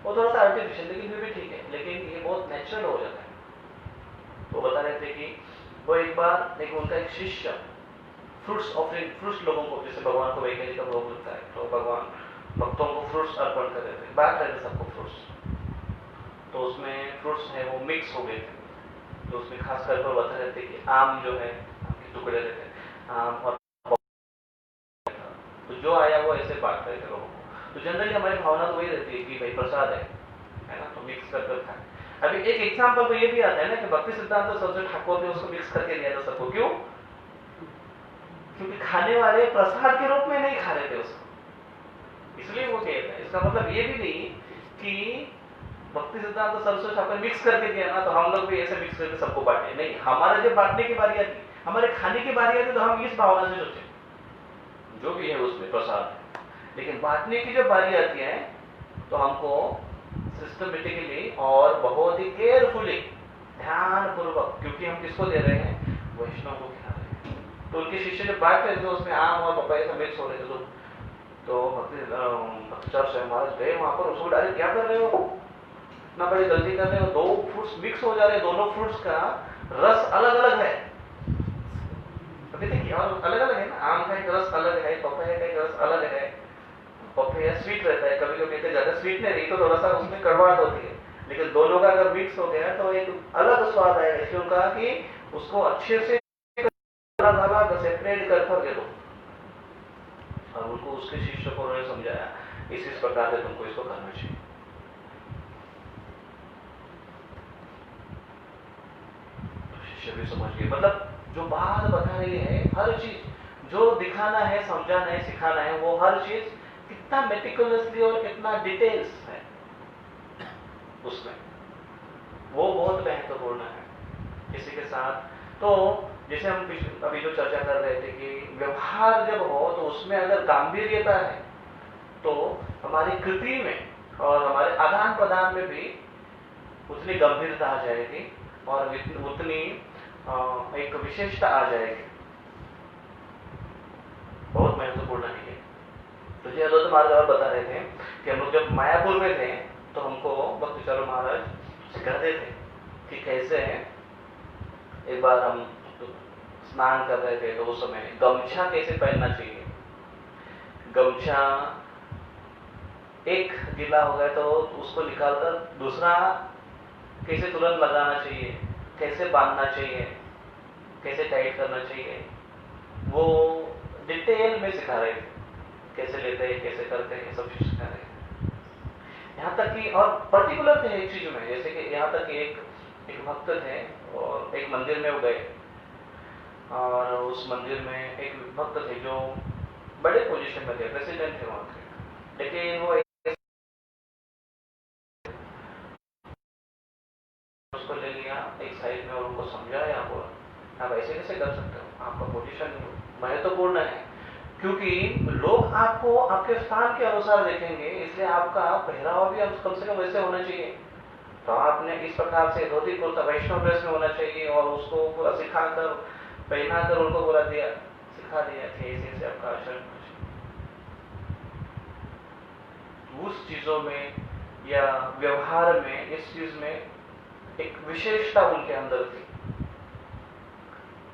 वो थोड़ा सा आर्टिफिशियल, लेकिन फिर भी ठीक है, लेकिन ये बहुत नेचुरल हो जाता है। तो बता रहे थे कि वो एक बार एक उनका एक शिष्य फ्रूट्स ऑफरिंग, फ्रूट्स लोगों को, जैसे भगवान को वैज्ञानिक का भोग होता है, तो भगवान भक्तों को फ्रूट्स अर्पण कर रहे थे, बांट रहे थे सबको फ्रूट्स। तो उसमें फ्रूट्स है वो मिक्स हो गए थे। तो उसमें खास कर बता रहे थे कि आम जो है, आम के टुकड़े रहते, आम और तो जो आया वो ऐसे बांट रहे थे लोगों को। तो जनरली हमारी भावना तो वही रहती है कि भाई प्रसाद है ना, तो मिक्स कर कर खाए। अभी एक एग्जाम्पल तो ये भी आता है ना कि भक्ति सिद्धांत सरस्वती ठाकुर ने उसको मिक्स करके दिया था सबको। क्यों? क्योंकि खाने वाले प्रसाद के रूप में नहीं खा रहे थे उसको, इसलिए वो कहता है। इसका मतलब ये भी नहीं कि भक्ति सिद्धांत सरस्वती ठाकुर मिक्स करके दिया ना तो हम लोग भी ऐसे मिक्स करके सबको बांटे, नहीं। हमारा जब बांटने की बारी आती, हमारे खाने की बारी आती, तो हम इस भावना से सोचे जो भी है उसमें प्रसाद है। लेकिन बांटने की जब बारी आती है तो हमको सिस्टमेटिकली और बहुत ही केयरफुली, ध्यानपूर्वक, क्योंकि हम किसको दे रहे हैं? वैष्णव को खिला रहे हैं। तो उनके शिष्य जब बांट रहे थे उसमें आम और पपाया सब मिक्स हो रहे थे, तो भक्ताचार्य स्वामी महाराज गए वहां पर, उसको डायरेक्ट क्या कर रहे हो, इतना बड़ी गलती कर रहे हो, दो फ्रूट्स मिक्स हो जा रहे हैं, दोनों फ्रूट्स का रस अलग अलग है। अभी देखिए और अलग अलग है ना, आम का एक रस अलग है, पपाया का एक रस अलग है। पपाया स्वीट रहता है, कभी कभी कहते ज्यादा स्वीट नहीं रही तो थोड़ा सा उसमें कड़वाहट होती है, लेकिन दोनों का अगर मिक्स हो गया तो एक अलग स्वाद आएगा। इसलिए उन्होंने कहा कि उसको अच्छे से अलग अलग सेपरेट कर दे दो, और उनको उसके शिष्य को उन्होंने समझाया इस प्रकार से तुमको इसको करना चाहिए। तो शिष्य भी समझ गए, मतलब जो बात बता रही है, हर चीज जो दिखाना है, समझाना है, सिखाना है, वो हर चीज कितना मेटिकुलसली और कितना डिटेल्स है उसमें, वो बहुत महत्वपूर्ण है किसी के साथ। तो जैसे हम अभी जो चर्चा कर रहे थे कि व्यवहार जब हो तो उसमें अगर गांभीर्यता है तो हमारी कृति में और हमारे आदान प्रदान में भी उतनी गंभीरता आ जाएगी और उतनी एक विशेषता आ जाएगी। बहुत महत्वपूर्ण है ये। तो जी अद्वैत महाराज और बता रहे थे कि हम लोग जब मायापुर में थे तो हमको भक्ताचार्य महाराज सिखाते थे कि कैसे एक बार हम स्नान कर रहे थे तो उस समय गमछा कैसे पहनना चाहिए। गमछा एक गीला हो गया तो उसको निकालकर दूसरा कैसे तुरंत लगाना चाहिए, कैसे बांधना चाहिए, कैसे टाइट करना चाहिए, वो डिटेल में सिखा रहे थे। कैसे लेते हैं, कैसे करते हैं, सब चीज सिखा रहे थे। यहाँ तक कि और पर्टिकुलर थे एक चीज में, जैसे कि यहाँ तक एक भक्त थे और एक मंदिर में वो गए और उस मंदिर में एक भक्त थे जो बड़े पोजीशन में थे, प्रेसिडेंट थे वहां के, लेकिन वो उसको ले लिया एक साइड में और उनको समझाया, आप ऐसे कैसे कर सकते हो, आपका पोजीशन महत्वपूर्ण है, क्योंकि लोग आपको आपके स्थान के अनुसार देखेंगे, इसलिए आपका पहरावा भी कम से कम वैसे होना चाहिए। तो आपने इस प्रकार से धोती कुर्ता वैष्णव ड्रेस में होना चाहिए और उसको पूरा सिखाकर पहनाकर उनको बोला दिया, सिखा दिया कि ऐसे ऐसे आपका आचरण होना चाहिए। उस चीजों में या व्यवहार में, इस चीज में एक विशेषता उनके अंदर थी।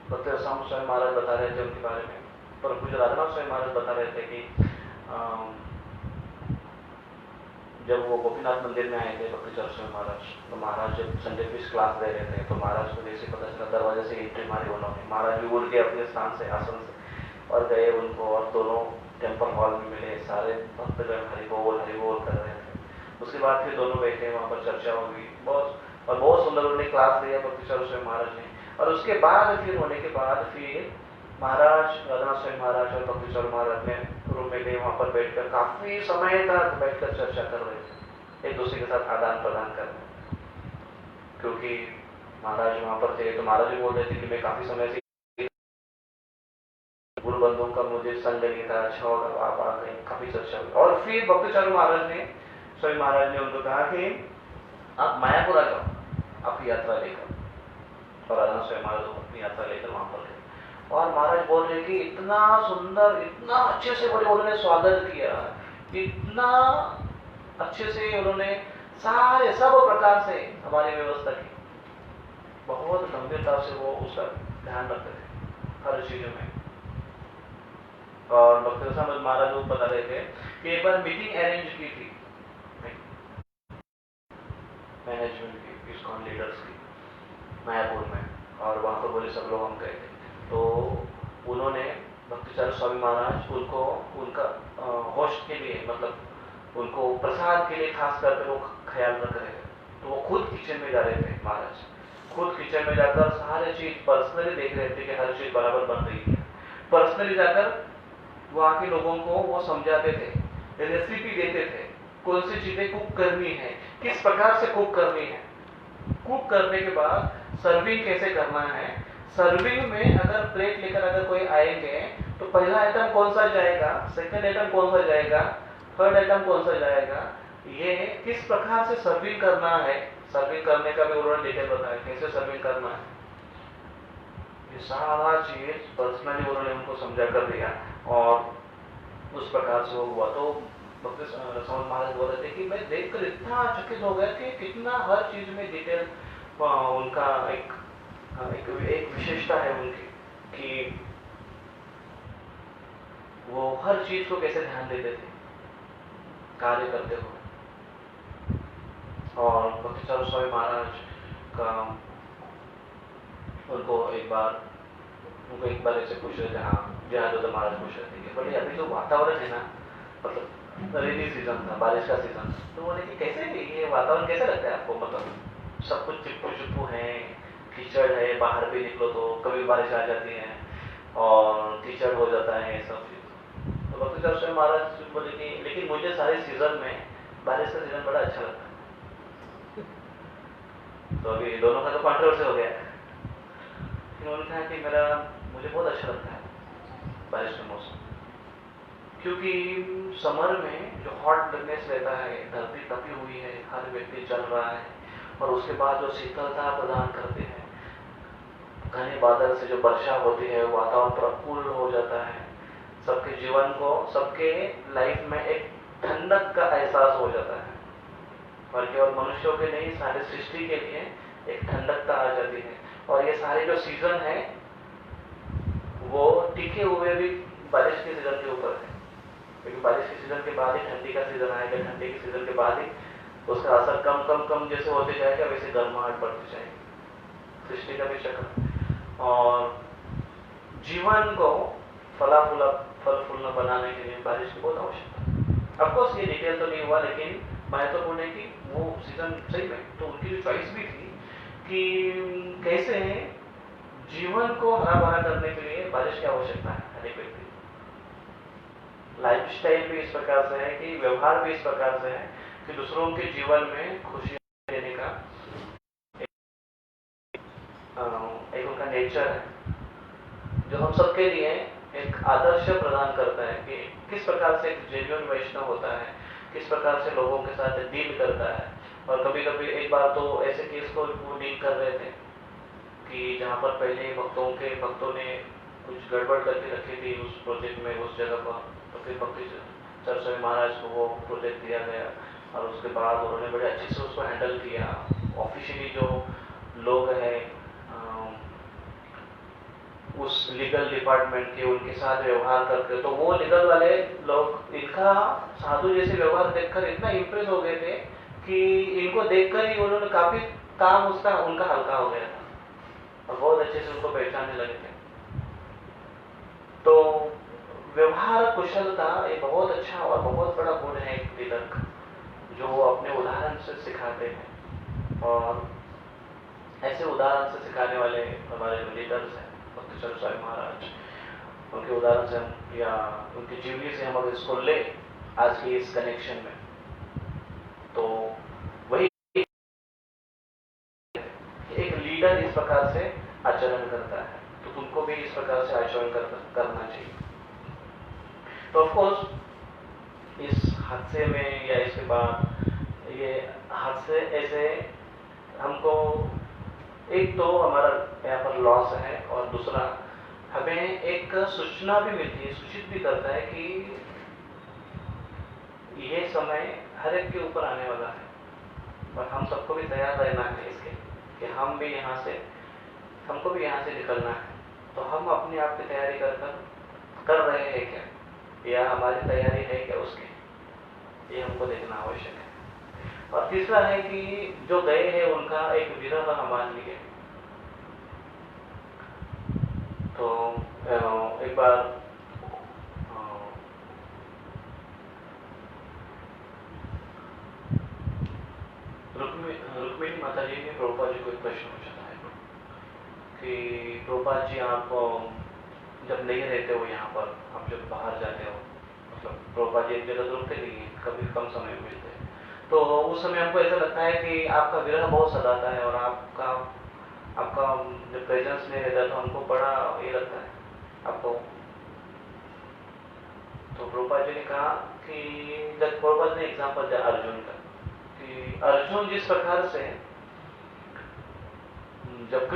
भक्त रसाम स्वामी महाराज बता रहे थे उनके बारे में, पर पूज्य राधानाथ स्वामी महाराज बता रहे थे कि जब वो गोपीनाथ मंदिर में आए थे भक्त स्वामी महाराज, तो महाराज जब संडे फिश क्लास दे रहे थे, तो महाराज को जैसे पता चला दरवाजे से एंट्री मारी उन्होंने, महाराज भी उड़ गए अपने स्थान से, आसन से और गए उनको, और दोनों टेम्पल हॉल में मिले, सारे भक्तगण हरि बोल कर रहे थे। उसके बाद फिर दोनों बैठे, वहां पर चर्चा हुई बहुत सुंदर उन्होंने क्लास दिया भक्त स्वामी महाराज ने। और उसके बाद फिर होने के बाद फिर महाराज राधानाथ स्वामी महाराज और भक्त स्वामी महाराज ने रूम में गए, वहां पर बैठकर काफी समय तक बैठकर चर्चा कर रहे थे, एक दूसरे के साथ आदान प्रदान कर रहे। क्योंकि महाराज वहां पर थे तो महाराज भी बोल रहे थे कि मैं काफी समय से गुरु बंधुओं का मुझे संग नहीं था, अच्छा होगा आप आ गए, काफी चर्चा हुई। और फिर भक्त स्वामी महाराज ने उनको कहा कि आप मायापुर आ जाओ आपकी यात्रा लेकर, और राधानाथ स्वामी महाराज अपनी यात्रा लेकर वहां पर गए। और महाराज बोल रहे कि इतना सुंदर, इतना अच्छे से बोले उन्होंने स्वागत किया, इतना अच्छे से उन्होंने सारे सब प्रकार से हमारी व्यवस्था की, बहुत गंभीरता से वो उसका ध्यान रखते थे हर चीजों में। और भक्त रसाम महाराज को बता रहे थे कि एक बार मीटिंग अरेंज की थी मैनेजमेंट की, इस्कॉन लीडर्स की, मायापुर में, और वहां पर बोले सब लोग हम गए थे। तो उन्होंने भक्ताचार्य स्वामी महाराज उनको उनका होस्ट के लिए, मतलब उनको प्रसाद के लिए खास करके वो ख्याल रख रहे थे। तो वो खुद किचन में जा रहे थे, महाराज खुद किचन में जाकर सारे चीज पर्सनली देख रहे थे कि हर चीज बराबर बन रही है। पर्सनली जाकर वहां के लोगों को वो समझाते थे, रेसिपी देते थे, कौन सी चीजें कुक करनी है, किस प्रकार से कुक करनी है, कुक करने के बाद सर्विंग कैसे करना है, सर्विंग में अगर प्लेट लेकर अगर कोई आएंगे तो पहला आइटम कौन सा जाएगा, सेकंड आइटम कौन सा जाएगा, थर्ड आइटम कौन सा जाएगा, ये किस प्रकार से सर्विंग करना है, सर्विंग करने का भी उन्होंने डिटेल बताया कैसे सर्विंग करना है। ये सारा चीज पर्सनली उन्होंने उनको समझा कर दिया और उस प्रकार से वो हुआ। तो भक्त रसाम महाराज बोल रहे थे कि मैं देखकर इतना चकित हो गया कि कितना हर चीज में डिटेल उनका एक विशेषता है उनकी, कि वो हर चीज को कैसे ध्यान देते थे कार्य करते हुए। और भक्ताचार्य स्वामी महाराज का उनको एक बार ऐसे पूछ रहे थे, हाँ जहां महाराज पूछ रहे थे कि बोले अभी जो वातावरण है ना, मतलब रेनी सीजन था, बारिश का सीजन, तो बोले कि कैसे ये वातावरण कैसे लगता है आपको, मतलब सब कुछ चिप्पू है, कीचड़ है, बाहर भी निकलो तो कभी बारिश आ जाती है और कीचड़ हो जाता है, सब चीज। तो भक्ताचार्य स्वामी महाराज बोले कि लेकिन मुझे सारे सीजन में बारिश का सीजन बड़ा अच्छा लगता है। तो अभी दोनों का तो कॉन्ट्रोवर्सी हो गया, उन्होंने कहा कि मुझे बहुत अच्छा लगता है बारिश का मौसम, क्योंकि समर में जो हॉटनेस रहता है, धरती तपी हुई है, हर व्यक्ति चल रहा है, और उसके बाद जो शीतलता प्रदान करते हैं, घने बादल से जो वर्षा होती है, वातावरण प्रफुल्ल हो जाता है, सबके जीवन को, सबके लाइफ में एक ठंडक का एहसास हो जाता है, और केवल मनुष्यों के नहीं सारे सृष्टि के लिए एक ठंडकता आ जाती है। और ये सारे जो सीजन है वो टिके हुए भी बारिश के सीजन के ऊपर है, क्योंकि बारिश के सीजन के बाद ही ठंडी का सीजन आएगा, ठंडी के सीजन के बाद ही उसका असर कम जैसे होते जाएगा, वैसे गर्माहट बढ़ती जाएगी, सृष्टि का भी चक्र। और जीवन को फल फूल बनाने के लिए बारिश की बहुत आवश्यकता है। ऑफकोर्स ये डिटेल तो नहीं हुआ, लेकिन महत्वपूर्ण है कि वो सीजन सही में, तो उनकी जो चॉइस भी थी कि कैसे जीवन को हरा भरा करने के लिए बारिश की आवश्यकता है हर एक व्यक्ति। लाइफस्टाइल भी इस प्रकार से है, कि व्यवहार भी इस प्रकार से है कि दूसरों के जीवन में खुशी देने का एक उनका नेचर है, जो हम सबके लिए एक आदर्श प्रदान करता है कि किस प्रकार से एक जेन्युइन वैष्णव होता है, किस प्रकार से लोगों के साथ डील करता है। और कभी कभी एक बार तो ऐसे केस को वो डील कर रहे थे कि जहाँ पर पहले भक्तों ने कुछ गड़बड़ करके रखी थी उस प्रोजेक्ट में, उस जगह पर, तो फिर भक्ति चरस्वामी महाराज को वो प्रोजेक्ट दिया गया और उसके बाद उन्होंने बड़े अच्छे से उसको हैंडल किया। ऑफिशियली जो लोग हैं उस लीगल डिपार्टमेंट के, उनके साथ व्यवहार करके, तो वो लीगल वाले लोग इनका साधु जैसे व्यवहार देखकर इतना इम्प्रेस हो गए थे कि इनको देखकर ही उन्होंने काफी काम उनका हल्का हो गया था और बहुत अच्छे से उनको पहचानने लगे थे। तो व्यवहार कुशलता एक बहुत अच्छा और बहुत बड़ा गुण है एक लीडर का, जो वो अपने उदाहरण से सिखाते हैं। और ऐसे उदाहरण से सिखाने वाले हमारे लीडर्स हैं भक्ति चरस्वामी महाराज। उनके उदाहरण से हम या उनकी जीवनी से हम अगर इसको ले आज के इस कनेक्शन में, तो वही एक लीडर इस प्रकार से आचरण करता है, तो तुमको भी इस प्रकार से आचरण करना चाहिए। तो ऑफकोर्स इस हादसे में या इसके बाद ये हादसे ऐसे हमको, एक तो हमारा यहाँ पर लॉस है और दूसरा हमें एक सूचना भी मिलती है, सूचित भी करता है कि ये समय हर एक के ऊपर आने वाला है और हम सबको भी तैयार रहना है इसके कि हमको भी यहाँ से निकलना है। तो हम अपने आप की तैयारी कर रहे हैं क्या, या हमारी तैयारी है क्या उसकी, ये हमको देखना आवश्यक है। और तीसरा है कि जो गए हैं उनका एक विरह हमारे लिए। तो एक बार रुक्मिणी माता जी ने प्रभुपाद जी को एक प्रश्न पूछा था कि प्रभुपाद जी, आप जब नहीं रहते हो यहाँ पर, आप जब बाहर जाते हो, मतलब प्रभुपाद जी एक जगह रुकते नहीं है, कभी कम समय मिलते हैं, तो उस समय हमको ऐसा लगता है कि आपका विरह बहुत सताता है और आपका जब प्रेजेंस नहीं रहता तो हमको बड़ा ये लगता है आपको। तो प्रभुपाद जी ने कहा कि जब प्रभुपाद ने एग्जाम्पल दिया अर्जुन का, कि अर्जुन जिस प्रकार से जब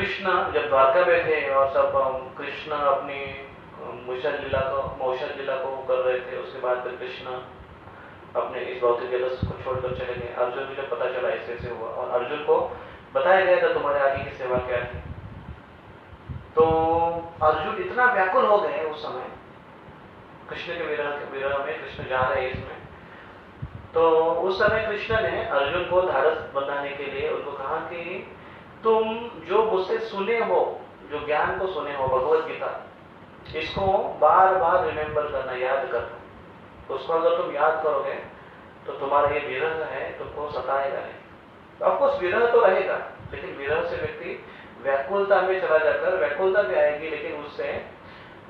द्वारका में थे और सब कृष्ण अपनी मौषध लीला को कर रहे थे, उसके बाद फिर कृष्ण अपने इस भौतिक जगत को छोड़कर चले गए। अर्जुन को जब पता चला ऐसे हुआ और अर्जुन को बताया गया था तुम्हारे आगे की सेवा क्या थी, तो अर्जुन इतना व्याकुल हो गए उस समय कृष्ण के विरह में, कृष्ण जा रहे हैं इसमें। तो उस समय कृष्ण ने अर्जुन को ढाढ़स बंधाने के लिए उनको कहा कि तुम जो मुझसे सुने हो, जो ज्ञान को सुने हो भगवत गीता, इसको बार बार रिमेंबर करना, याद करना। उसको अगर तुम याद करोगे तो तुम्हारा ये विरह है तुमको सताएगा नहीं। ऑफकोर्स विरह तो रहेगा, लेकिन विरह से व्यक्ति व्याकुलता में चला जाकर, व्याकुलता भी आएगी लेकिन उससे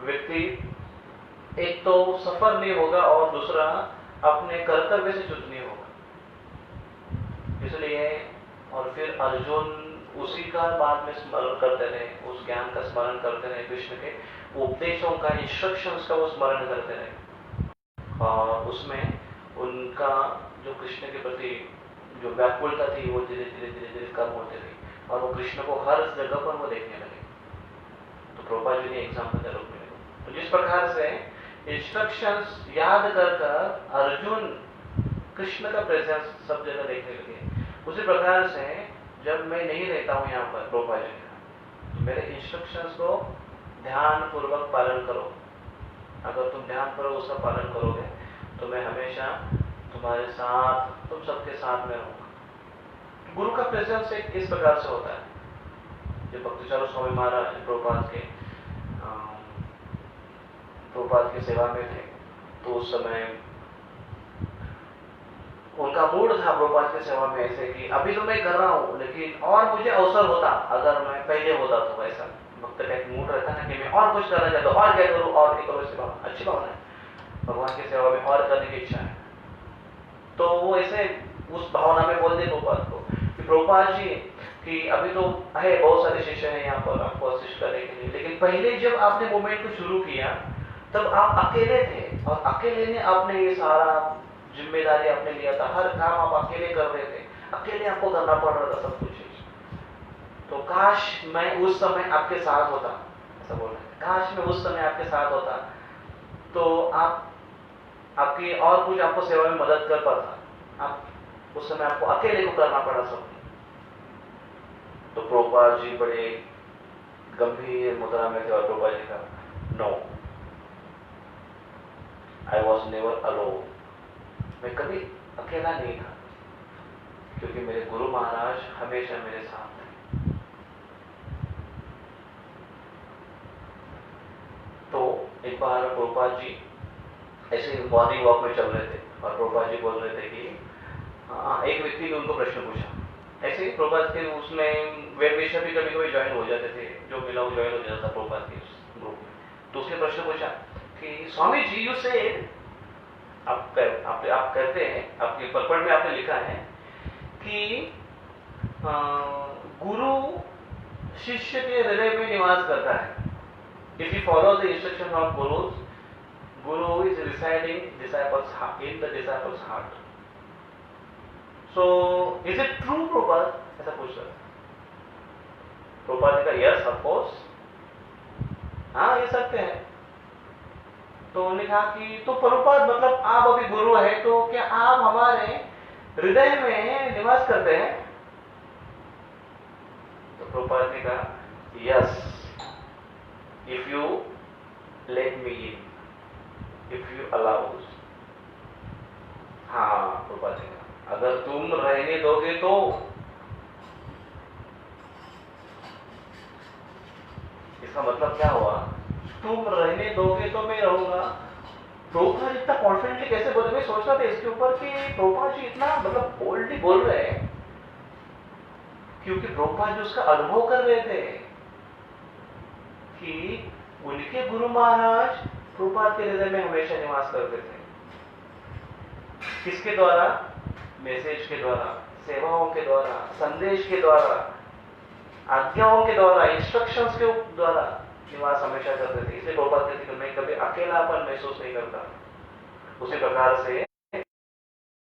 व्यक्ति एक तो सफर नहीं होगा और दूसरा अपने कर्तव्य से च्युत नहीं होगा। इसलिए और फिर अर्जुन उसी का बाद में स्मरण करते रहे, उस ज्ञान का स्मरण करते रहे, कृष्ण के उपदेशों का, इंस्ट्रक्शंस का वो स्मरण करते रहे और उसमें उनका जो कृष्ण के प्रति जो व्याकुलता थी वो धीरे धीरे कम होती रही और वो कृष्ण को हर जगह पर वो देखने लगे। तो प्रभुपाद जी ने एग्जाम्पल दिया रुक्मिणी को। तो जिस प्रकार से इंस्ट्रक्शंस याद कर अर्जुन कृष्ण का प्रेजेंस सब जगह देखने लगे, उसी प्रकार से जब मैं नहीं रहता हूँ यहाँ पर प्रभुपाद जी का, तो मेरे इंस्ट्रक्शंस को ध्यान पूर्वक पालन करो। अगर तुम ध्यान पूर्वक उसका पालन करोगे तो मैं हमेशा तुम्हारे साथ, तुम सबके साथ में रहूंगा। गुरु का प्रेजेंस एक इस प्रकार से होता है। जब भक्ति चरस्वामी महाराज प्रभुपाद की सेवा में थे तो उस समय उनका मूड था प्रभुपाद की सेवा में ऐसे कि अभी तो मैं कर रहा हूँ लेकिन और मुझे अवसर होता, अगर मैं पहले होता तो ऐसा भक्त का एक मूड रहता ना कि मैं और कुछ करना चाहता हूँ, और क्या करूँ, और क्या करूँ। सेवा अच्छी भावना है, भगवान की सेवा में और करने की इच्छा है। तो वो ऐसे उस भावना में बोल दे प्रभुपाद को कि प्रभुपाद जी कि अभी तो है बहुत सारे शिष्य हैं यहाँ पर आपको असिस्ट करने के लिए, लेकिन पहले जब आपने मूवमेंट को शुरू किया तब आप अकेले थे और अकेले ने आपने ये सारा जिम्मेदारी आपने लिया था, हर काम आप अकेले कर रहे थे, अकेले आपको करना पड़ रहा था सब कुछ। तो काश मैं उस समय आपके साथ होता, ऐसा बोल रहे हैं, काश मैं उस समय आपके साथ होता तो आपकी और कुछ आपको सेवा में मदद कर पाता। आप उस समय आपको अकेले को करना पड़ा सब। तो प्रभुपाद जी बड़े गंभीर मुद्रा में थे और प्रभुपाद जी का no, I was never alone, मैं कभी अकेला नहीं था, क्योंकि मेरे गुरु महाराज हमेशा मेरे साथ थे। तो एक बार प्रभुपाद जी ऐसे मॉर्निंग वॉक में चल रहे थे और प्रभुपाद जी बोल रहे थे कि एक व्यक्ति ने उनको प्रश्न पूछा, ऐसे ही प्रभुपाद के उसमें वेदवेशा भी कभी कभी ज्वाइन हो जाते थे, जो मिला वो ज्वाइन हो जाता था प्रभुपाद के ग्रुप में। तो उसने प्रश्न पूछा कि स्वामी जी यू से आप कहते हैं, आपके पर्पण में आपने लिखा है कि गुरु शिष्य के हृदय में निवास करता है। If he follows the instruction of gurus, guru is residing in the disciple's heart. So, is it true, Prabhupada? ऐसा पूछ रहा है। प्रभुपाद ने कहा यस ऑफ कोर्स, हाँ ये सत्य है। तो उन्होंने कहा कि तो प्रभुपाद मतलब आप अभी गुरु है तो क्या आप हमारे हृदय में निवास करते हैं? तो प्रभुपाद ने कहा yes, if you let me in, if you allows. हाँ प्रभुपाद ने कहा अगर तुम रहने दोगे तो। इसका मतलब क्या हुआ? तुम रहने दोगे तो मैं रहूंगा। प्रभुपाद इतना कॉन्फिडेंटली कैसे बोले? मैं सोच रहा था इसके ऊपर कि प्रभुपाद जी इतना मतलब बोल्डली बोल रहे हैं क्योंकि प्रभुपाद जी उसका अनुभव कर रहे थे कि उनके गुरु महाराज प्रभुपाद के हृदय में हमेशा निवास करते थे। किसके द्वारा? मैसेज के द्वारा, सेवाओं के द्वारा, संदेश के द्वारा, आज्ञाओं के द्वारा, इंस्ट्रक्शंस के द्वारा निवास हमेशा करते थे। इसलिए प्रभुपाद कहते थे मैं कभी अकेलापन महसूस नहीं करता। उसी प्रकार से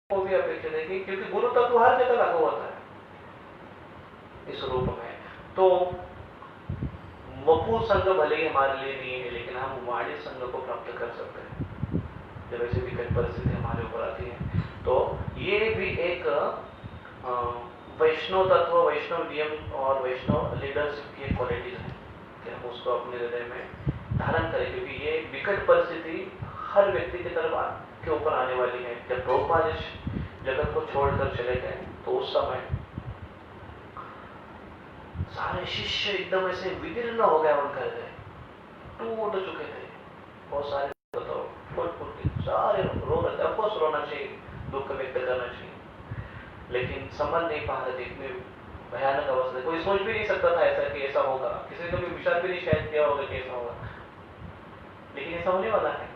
वो भी अपेक्षित है क्योंकि गुरु तत्व हर जगह लागू होता है इस रूप में। तो वपु संघ भले ही हमारे लिए नहीं है, लेकिन हम वाणी संघ को प्राप्त कर सकते हैं जब ऐसी विकट परिस्थिति हमारे ऊपर आती है। तो ये भी एक वैष्णव तत्व, वैष्णव नियम और वैष्णव लीडरशिप की क्वालिटीज है कि हम उसको अपने हृदय में धारण करें, क्योंकि ये विकट परिस्थिति हर व्यक्ति की तरफ के ऊपर आने वाली है। जब प्रभुपाद इस जगत को छोड़कर चले गए तो उस समय सारे शिष्य एकदम ऐसे विदीर्ण हो गया, उनका हृदय टूट चुके थे। बहुत सारे सारे रो रहे थे। ऑफकोर्स रोना चाहिए, दुख व्यक्त करना चाहिए, लेकिन समझ नहीं पा रहे थे, इतनी भयानक अवस्था। कोई सोच भी नहीं सकता था ऐसा कि ऐसा होगा, किसी ने कभी विचार भी नहीं शायद किया होगा कि ऐसा होगा, लेकिन ऐसा होने वाला है।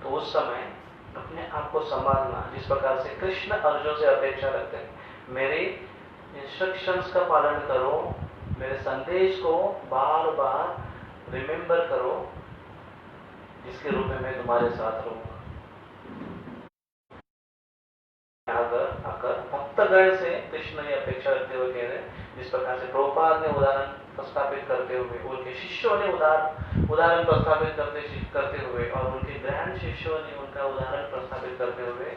तो उस समय अपने आप को संभालना, जिस प्रकार से कृष्ण अर्जुन से अपेक्षा रखते हैं, मेरे इंस्ट्रक्शंस का पालन करो, मेरे संदेश को बार बार रिमेंबर करो, जिसके रूप में मैं तुम्हारे साथ रहूंगा। आकर भक्तगण से कृष्ण ने अपेक्षा रखते हुए कह रहे, जिस प्रकार से प्रभुपाद ने उदाहरण प्रस्थापित करते हुए, उनके शिष्यों ने उदाहरण प्रस्थापित करते हुए और उनके ग्रैंड शिष्यों ने उनका उदाहरण प्रस्थापित करते हुए,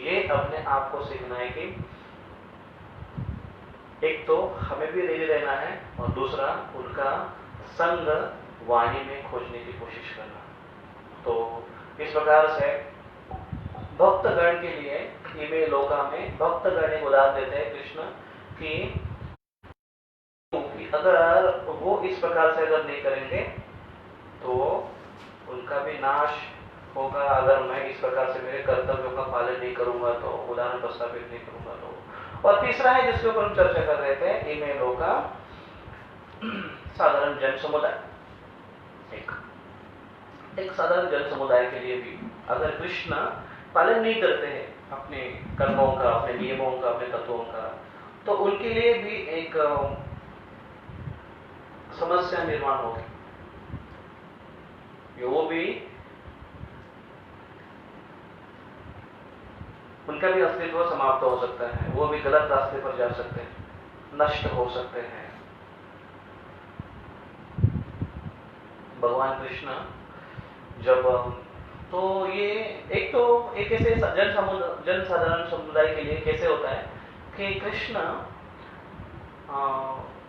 ये अपने आप को सीखना है कि एक तो हमें भी रेडी रहना है और दूसरा उनका संग वाणी में खोजने की कोशिश करना। तो इस प्रकार से भक्तगण के लिए इमे लोका में भक्तगण एक उदाहरण देते हैं कृष्ण कि अगर वो इस प्रकार से अगर नहीं करेंगे तो उनका भी नाश होगा। अगर मैं इस प्रकार से मेरे कर्तव्यों का पालन नहीं करूंगा तो, उदाहरण प्रस्थापित नहीं करूंगा तो। और तीसरा है जिसके ऊपर हम चर्चा कर रहे थे, इमे लोका साधारण जन समुदाय। एक साधारण जन समुदाय के लिए भी अगर कृष्ण पालन नहीं करते हैं अपने कर्मों का, अपने नियमों का, अपने तत्वों का, तो उनके लिए भी एक समस्या निर्माण होगी। वो भी उनका भी अस्तित्व समाप्त हो सकता है, वो भी गलत रास्ते पर जा सकते हैं, नष्ट हो सकते हैं। भगवान कृष्ण जब तो ये एक ऐसे जन साधारण समुदाय के लिए कैसे होता है कि कृष्ण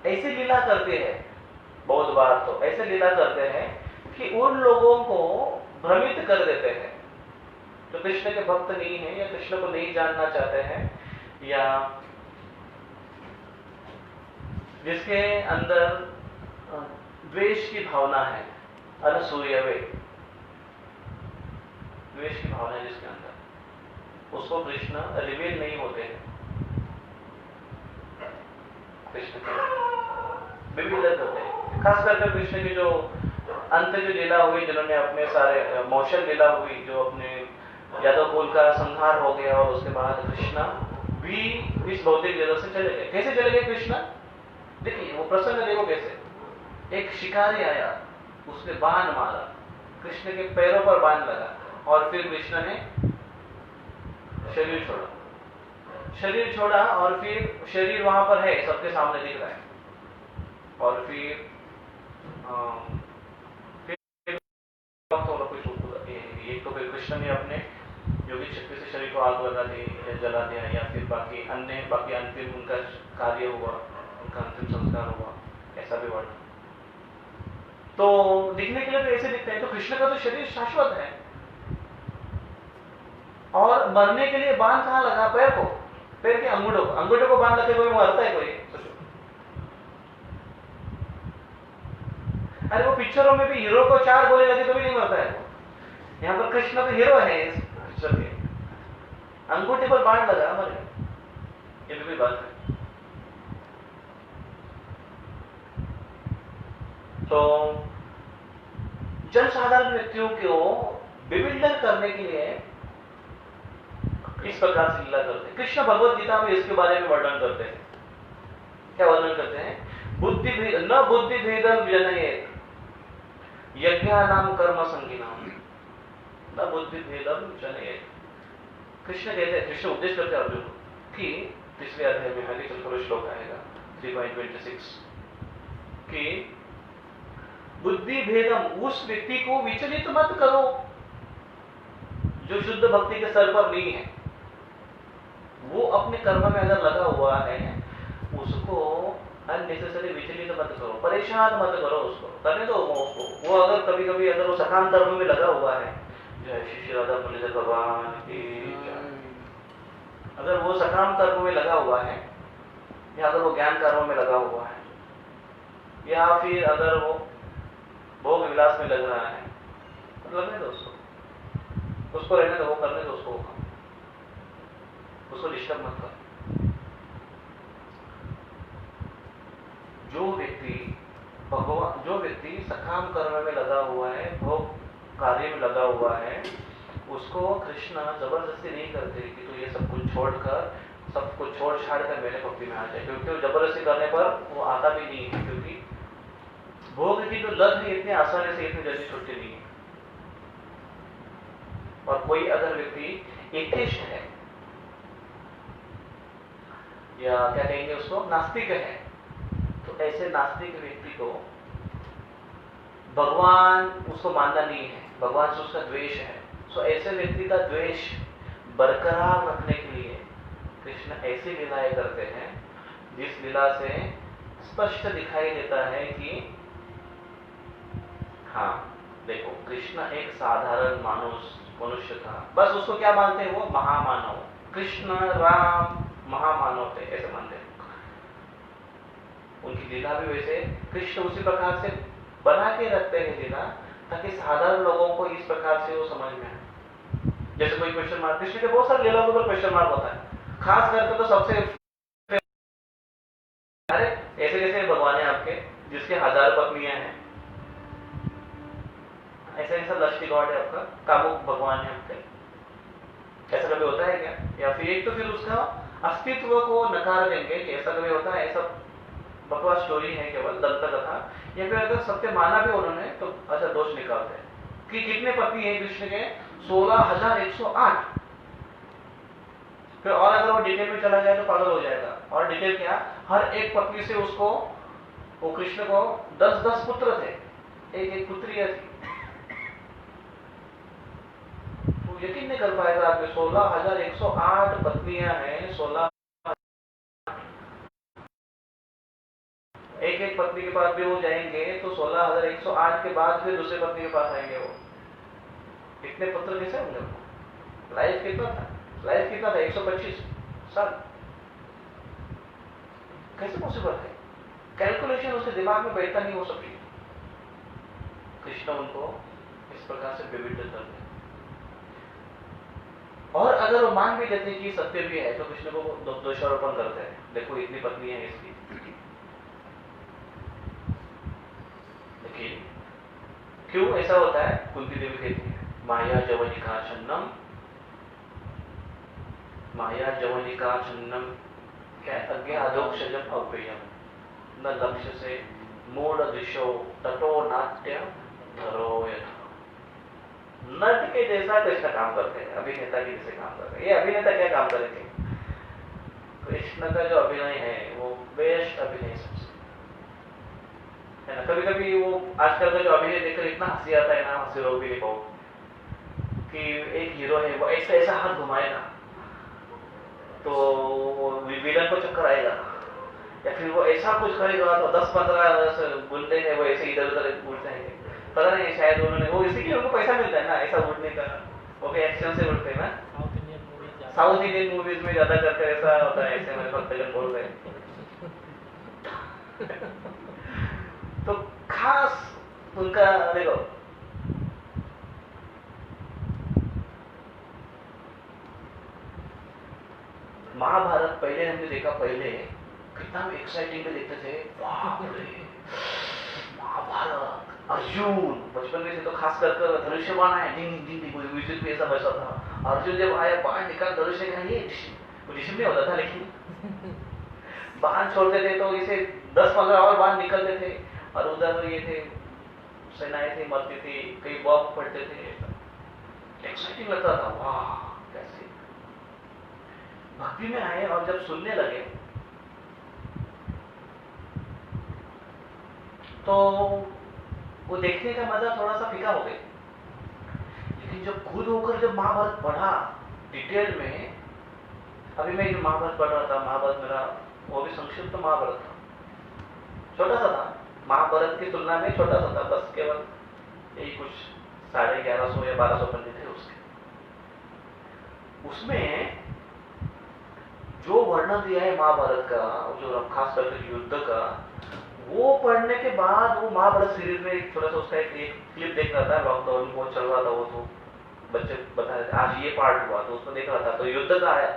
ऐसे लीला करते हैं, बहुत बार तो ऐसे लीला करते हैं कि उन लोगों को भ्रमित कर देते हैं जो कृष्ण के भक्त नहीं है या कृष्ण को नहीं जानना चाहते हैं, या जिसके अंदर द्वेष की भावना है, अनसूयवे द्वेष की भावना है जिसके अंदर, उसको कृष्ण रिवील नहीं होते हैं। कृष्ण के विविधता होते हैं, खास करके कृष्ण की जो अंत जो लीला हुई, जिन्होंने अपने सारे मोशन लीला हुई, जो अपने यादव कुल का संहार हो गया और उसके बाद कृष्ण भी इस भौतिक जगत से चले गए। कैसे चले गए कृष्ण? देखिए वो प्रसंग देखो कैसे। एक शिकारी आया, उसने बाण मारा, कृष्ण के पैरों पर बाण लगा और फिर कृष्ण ने शरीर छोड़ा और फिर शरीर वहां पर है, सबके सामने दिख रहा है। और फिर एक तो फिर कृष्ण ने अपने योगिक शक्ति से शरीर को आग लगा दी, जला दिया, या फिर बाकी अंतिम उनका कार्य हुआ, उनका अंतिम संस्कार हुआ, ऐसा भी वर्णन। तो दिखने के लिए तो ऐसे दिखते हैं। तो कृष्ण का तो शरीर शाश्वत है, और मरने के लिए बाण कहां लगा? पैर को, पैर के अंगूठों को बाण लगे कोई मरता है कोई? अरे वो पिक्चरों में भी हीरो को 4 गोली लगी तो भी नहीं मरता है वो। यहाँ पर कृष्ण तो हीरो है इस पिक्चर के, अंगूठे पर बाण लगा मर गया, ये भी बात है। तो जनसाधारण व्यक्तियों को विभिन्न करने के लिए इस प्रकार से लीला करते हैं। कृष्ण भगवत गीता में इसके बारे में वर्णन करते हैं। क्या वर्णन करते हैं? न बुद्धि भेदम जनयेत यज्ञानाम कर्म संगीनाम, न बुद्धि भेदम जनयेत। कृष्ण कहते हैं, कृष्ण उपदेश करते हैं अर्जुन कि 3वें अध्याय में आगे चलकर श्लोक आएगा 3.26 कि बुद्धि भेदम, उस व्यक्ति को विचलित मत करो जो शुद्ध भक्ति के स्तर पर नहीं है। वो अपने कर्म में अगर लगा हुआ है, उसको अननेसेसरी विचलित मत करो, परेशान मत करो, उसको करने दो उसको। वो अगर कभी कभी अगर वो सकाम कर्म में लगा हुआ है, जय श्री राधा मुरलीधर भगवान की, अगर वो सकाम कर्म में लगा हुआ है, या अगर वो ज्ञान कर्म में लगा हुआ है, या फिर अगर वो भोग विलास में लग रहा है, तो लगने दो उसको रहने दो, वो करने दो उसको डिस्टर्ब मत कर। जो व्यक्ति सकाम कर्म में लगा हुआ है, भोग कार्य में लगा हुआ है, उसको कृष्ण जबरदस्ती नहीं करते कि तो ये सब कुछ छोड़ छाड़ कर मेरे भक्ति में आ जाए, क्योंकि वो जबरदस्ती करने पर वो आता भी नहीं है, क्योंकि भोग की जो लत है इतनी आसानी से, इतनी जल्दी छुट्टी नहीं है। और कोई अगर व्यक्ति एथिस्ट है, या क्या कहेंगे उसको, नास्तिक है, तो ऐसे नास्तिक व्यक्ति को भगवान उसको मानना नहीं है, भगवान से उसका द्वेष है। तो ऐसे व्यक्ति का द्वेष बरकरार रखने के लिए कृष्ण ऐसी लीलाएं करते हैं जिस लीला से स्पष्ट दिखाई देता है कि हाँ देखो, कृष्ण एक साधारण मनुष्य था, बस उसको क्या मानते हैं वो? महामानव। कृष्ण राम महामानव थे, ऐसे मानते हैं। उनकी लीला भी वैसे कृष्ण उसी प्रकार से बना के रखते हैं लीला, ताकि साधारण लोगों को इस प्रकार से वो समझ में आए। जैसे कोई क्वेश्चन मार्क, कृष्ण के बहुत सारे लीलाओं के ऊपर क्वेश्चन मार्क होता है, खास करके तो सबसे अरे ऐसे कैसे भगवान है आपके जिसके 1000 पत्नियां हैं, ऐसा लक्ष्मी गॉड है आपका, कामुक भगवान है आपके, ऐसा कभी होता है क्या? या फिर एक तो फिर उसका अस्तित्व को नकार देंगे कि ऐसा कभी होता है, ऐसा बकवास स्टोरी है केवल दंत कथा, या फिर अगर सत्य माना भी उन्होंने तो अच्छा दोष निकालते हैं। कि कितने पत्नी है कृष्ण के? 16,108। फिर और अगर वो डिटेल में चला जाए तो पागल हो जाएगा। और डिटेल क्या? हर एक पत्नी से उसको, वो कृष्ण को 10-10 पुत्र थे, एक एक पुत्रियां थी। तो यकीन नहीं कर पाएगा आपके 16,108 पत्नियां हैं। 16 एक एक पत्नी के पास भी वो जाएंगे तो 16,108 के बाद फिर दूसरे पत्नी के पास आएंगे। वो इतने पुत्र कैसे होंगे? लाइफ कितना था? लाइफ कितना था? 125 साल। कैसे पॉसिबल है? कैलकुलेशन उसके दिमाग में बैठता नहीं वो सब चीज। कृष्ण उनको इस प्रकार से विविध करते। और अगर वो मान भी लेते कि सत्य भी है तो कृष्ण को दोषारोपण करते हैं, देखो इतनी पत्नी है इसकी। लेकिन क्यों ऐसा होता है? कुंती देवी कहती है माया जवनिका छन्नम, माया जवनिका छन्नम क्या? अज्ञाधोक्षजम अव्ययम न लक्ष्य से मूढ़ दिशो तटो नाट्य धरो यथा। नट के जैसा कृष्ण काम करते हैं, अभिनेता के जैसे काम करते हैं। ये अभिनेता क्या काम करेंगे? कृष्ण का जो अभिनय है वो बेस्ट अभिनय सबसे है ना। कभी कभी वो आजकल का जो अभिनय देखकर इतना हंसी आता है ना, हंसी रोक भी नहीं पाओ, कि एक हीरो है वो ऐसा ऐसा हाथ घुमाएगा तो विलन को चक्कर आएगा, या फिर वो ऐसा कुछ करेगा तो 10-15 गुंडे हैं वो ऐसे इधर उधर उड़ जाएंगे। पता नहीं, शायद उन्होंने वो इसी के लिए उनको पैसा मिलता है ना ऐसा उड़ने का। वो भी एक्शन से उड़ते हैं ना, साउथ इंडियन मूवीज में ज्यादा करते हैं, ऐसा होता है। ऐसे मेरे भक्तजन बोल रहे हैं। तो खास उनका देखो, महाभारत पहले हमने देखा, पहले कितना एक्साइटिंग में देखते थे। बाप रे, महाभारत, अर्जुन बचपन में से तो खास कर धनुष्यबाण है, डिंग डिंग डिंग म्यूजिक भी ऐसा वैसा था। अर्जुन जब आया बाण निकाल धनुष्य का, ये डिशम नहीं होता था, लेकिन बाण छोड़ते थे तो इसे 10-15 और बाण निकलते थे, और उधर ये थे सेनाएं थी मरती थी, कई बॉम्ब फटते थे। एक्साइटिंग लगता था, वाह कैसे। भक्ति में आए और जब सुनने लगे तो वो देखने का मजा थोड़ा सा फीका हो गया। लेकिन जब खुद होकर जब महाभारत पढ़ा डिटेल में, अभी मैं जो महाभारत पढ़ रहा था, महाभारत मेरा वो भी संक्षिप्त महाभारत था, छोटा सा था, महाभारत की तुलना में छोटा सा था, बस केवल यही कुछ 1150 या 1200 पन्ने थे उसके। उसमें जो वर्णन दिया है महाभारत का, जो खास करके युद्ध का, वो पढ़ने के बाद वो महाभारत सीरीज में एक थोड़ा सा उसका एक क्लिप देख रहा था, लॉकडाउन में वो चल रहा था, वो तो बच्चे बता रहे थे आज ये पार्ट हुआ, तो उसको देख रहा था, तो युद्ध का आया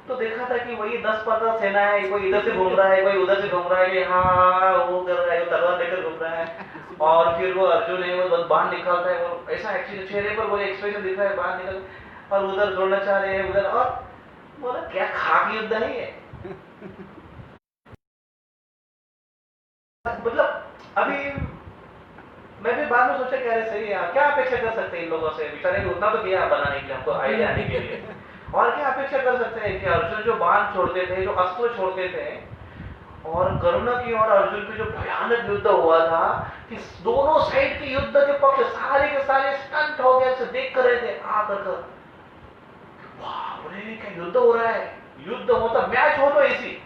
तो देखा था कि वही 10-15 सेना है, कोई इधर से घूम रहा है, कोई उधर से घूम रहा है, कि हाँ वो कर रहा है, वो तलवार लेकर घूम रहा है, और फिर वो अर्जुन है वो बाण निकालता है, वो ऐसा एक्चुअली चेहरे पर वो एक्सप्रेशन दिख रहा है, बाण निकल, और उधर द्रोणाचार्य है उधर, और बोला क्या खाक युद्ध है ये। मतलब अभी मैं भी बाद में सोचा कि अरे सही है, क्या अपेक्षा कर सकते हैं इन लोगों से, बेचारे ने उतना तो किया बनाने के लिए, हमको आइडिया आने के लिए, और क्या अपेक्षा कर सकते हैं कि अर्जुन जो बाण छोड़ते थे, जो अस्त्र छोड़ते थे, और करुणा की और अर्जुन की जो भयानक युद्ध हुआ था, कि दोनों साइड के युद्ध के पक्ष सारे के सारे स्टंट हो गए, देख कर रहे थे आकर, बाप रे क्या युद्ध हो रहा है, युद्ध होता, मैच हो तो ऐसी,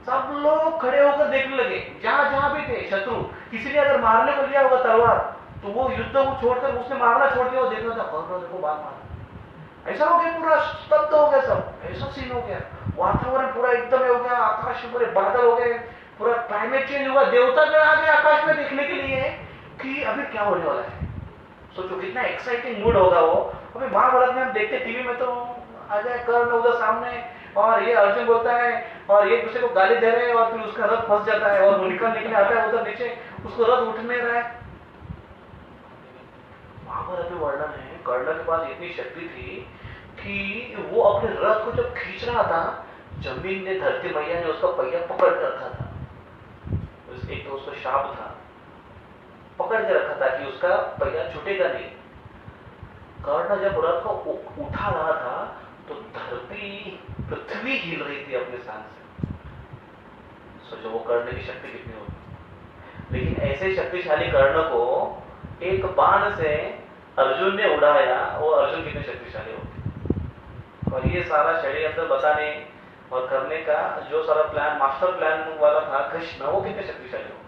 सब लोग खड़े होकर देखने लगे, जहां जहां भी थे शत्रु, किसी ने अगर मारने को लिया होगा तलवार, तो वो युद्ध को छोड़कर उसने मारना छोड़ दिया और देखना था, देखो बात मार, ऐसा हो गया, पूरा स्तब्ध हो गया सब, ऐसा सीन हो गया, वातावरण पूरा एकदम हो गया, आकाश में पूरे बादल हो गए, पूरा क्लाइमेट चेंज हुआ, देवता जो आ गए आकाश में देखने के लिए कि अभी क्या होने वाला है। सोचो कितना एक्साइटिंग मूड होगा वो। अभी महाभारत में हम देखते टीवी में तो आ जाए कर्ण उधर सामने, और ये अर्जुन बोलता है और एक दूसरे को गाली दे रहे हैं, और फिर उसका रथ फंस जाता है और वो निकलने के लिए आता है उधर नीचे, उसको रथ उठ नहीं रहा है। महाभारत में वर्णन है कर्ण के पास इतनी शक्ति थी कि वो अपने रथ को जब खींच रहा था, जमीन ने, धरती मैया ने उसका पहिया पकड़ कर रखा था। एक तो उसका शाप था पकड़ के रखा था कि उसका पहिया छूटेगा नहीं। कर्ण जब रथ को उठा रहा था तो धरती पृथ्वी हिल रही थी अपने शान से। सोचो वो कर्ण की शक्ति कितनी होगी। लेकिन ऐसे शक्तिशाली कर्ण को एक बाण से अर्जुन ने उड़ाया, वो अर्जुन कितने शक्तिशाली होते। और ये सारा षड्यंत्र बताने और करने का जो सारा प्लान, मास्टर प्लान वाला था कृष्ण, वो कितने शक्तिशाली होते।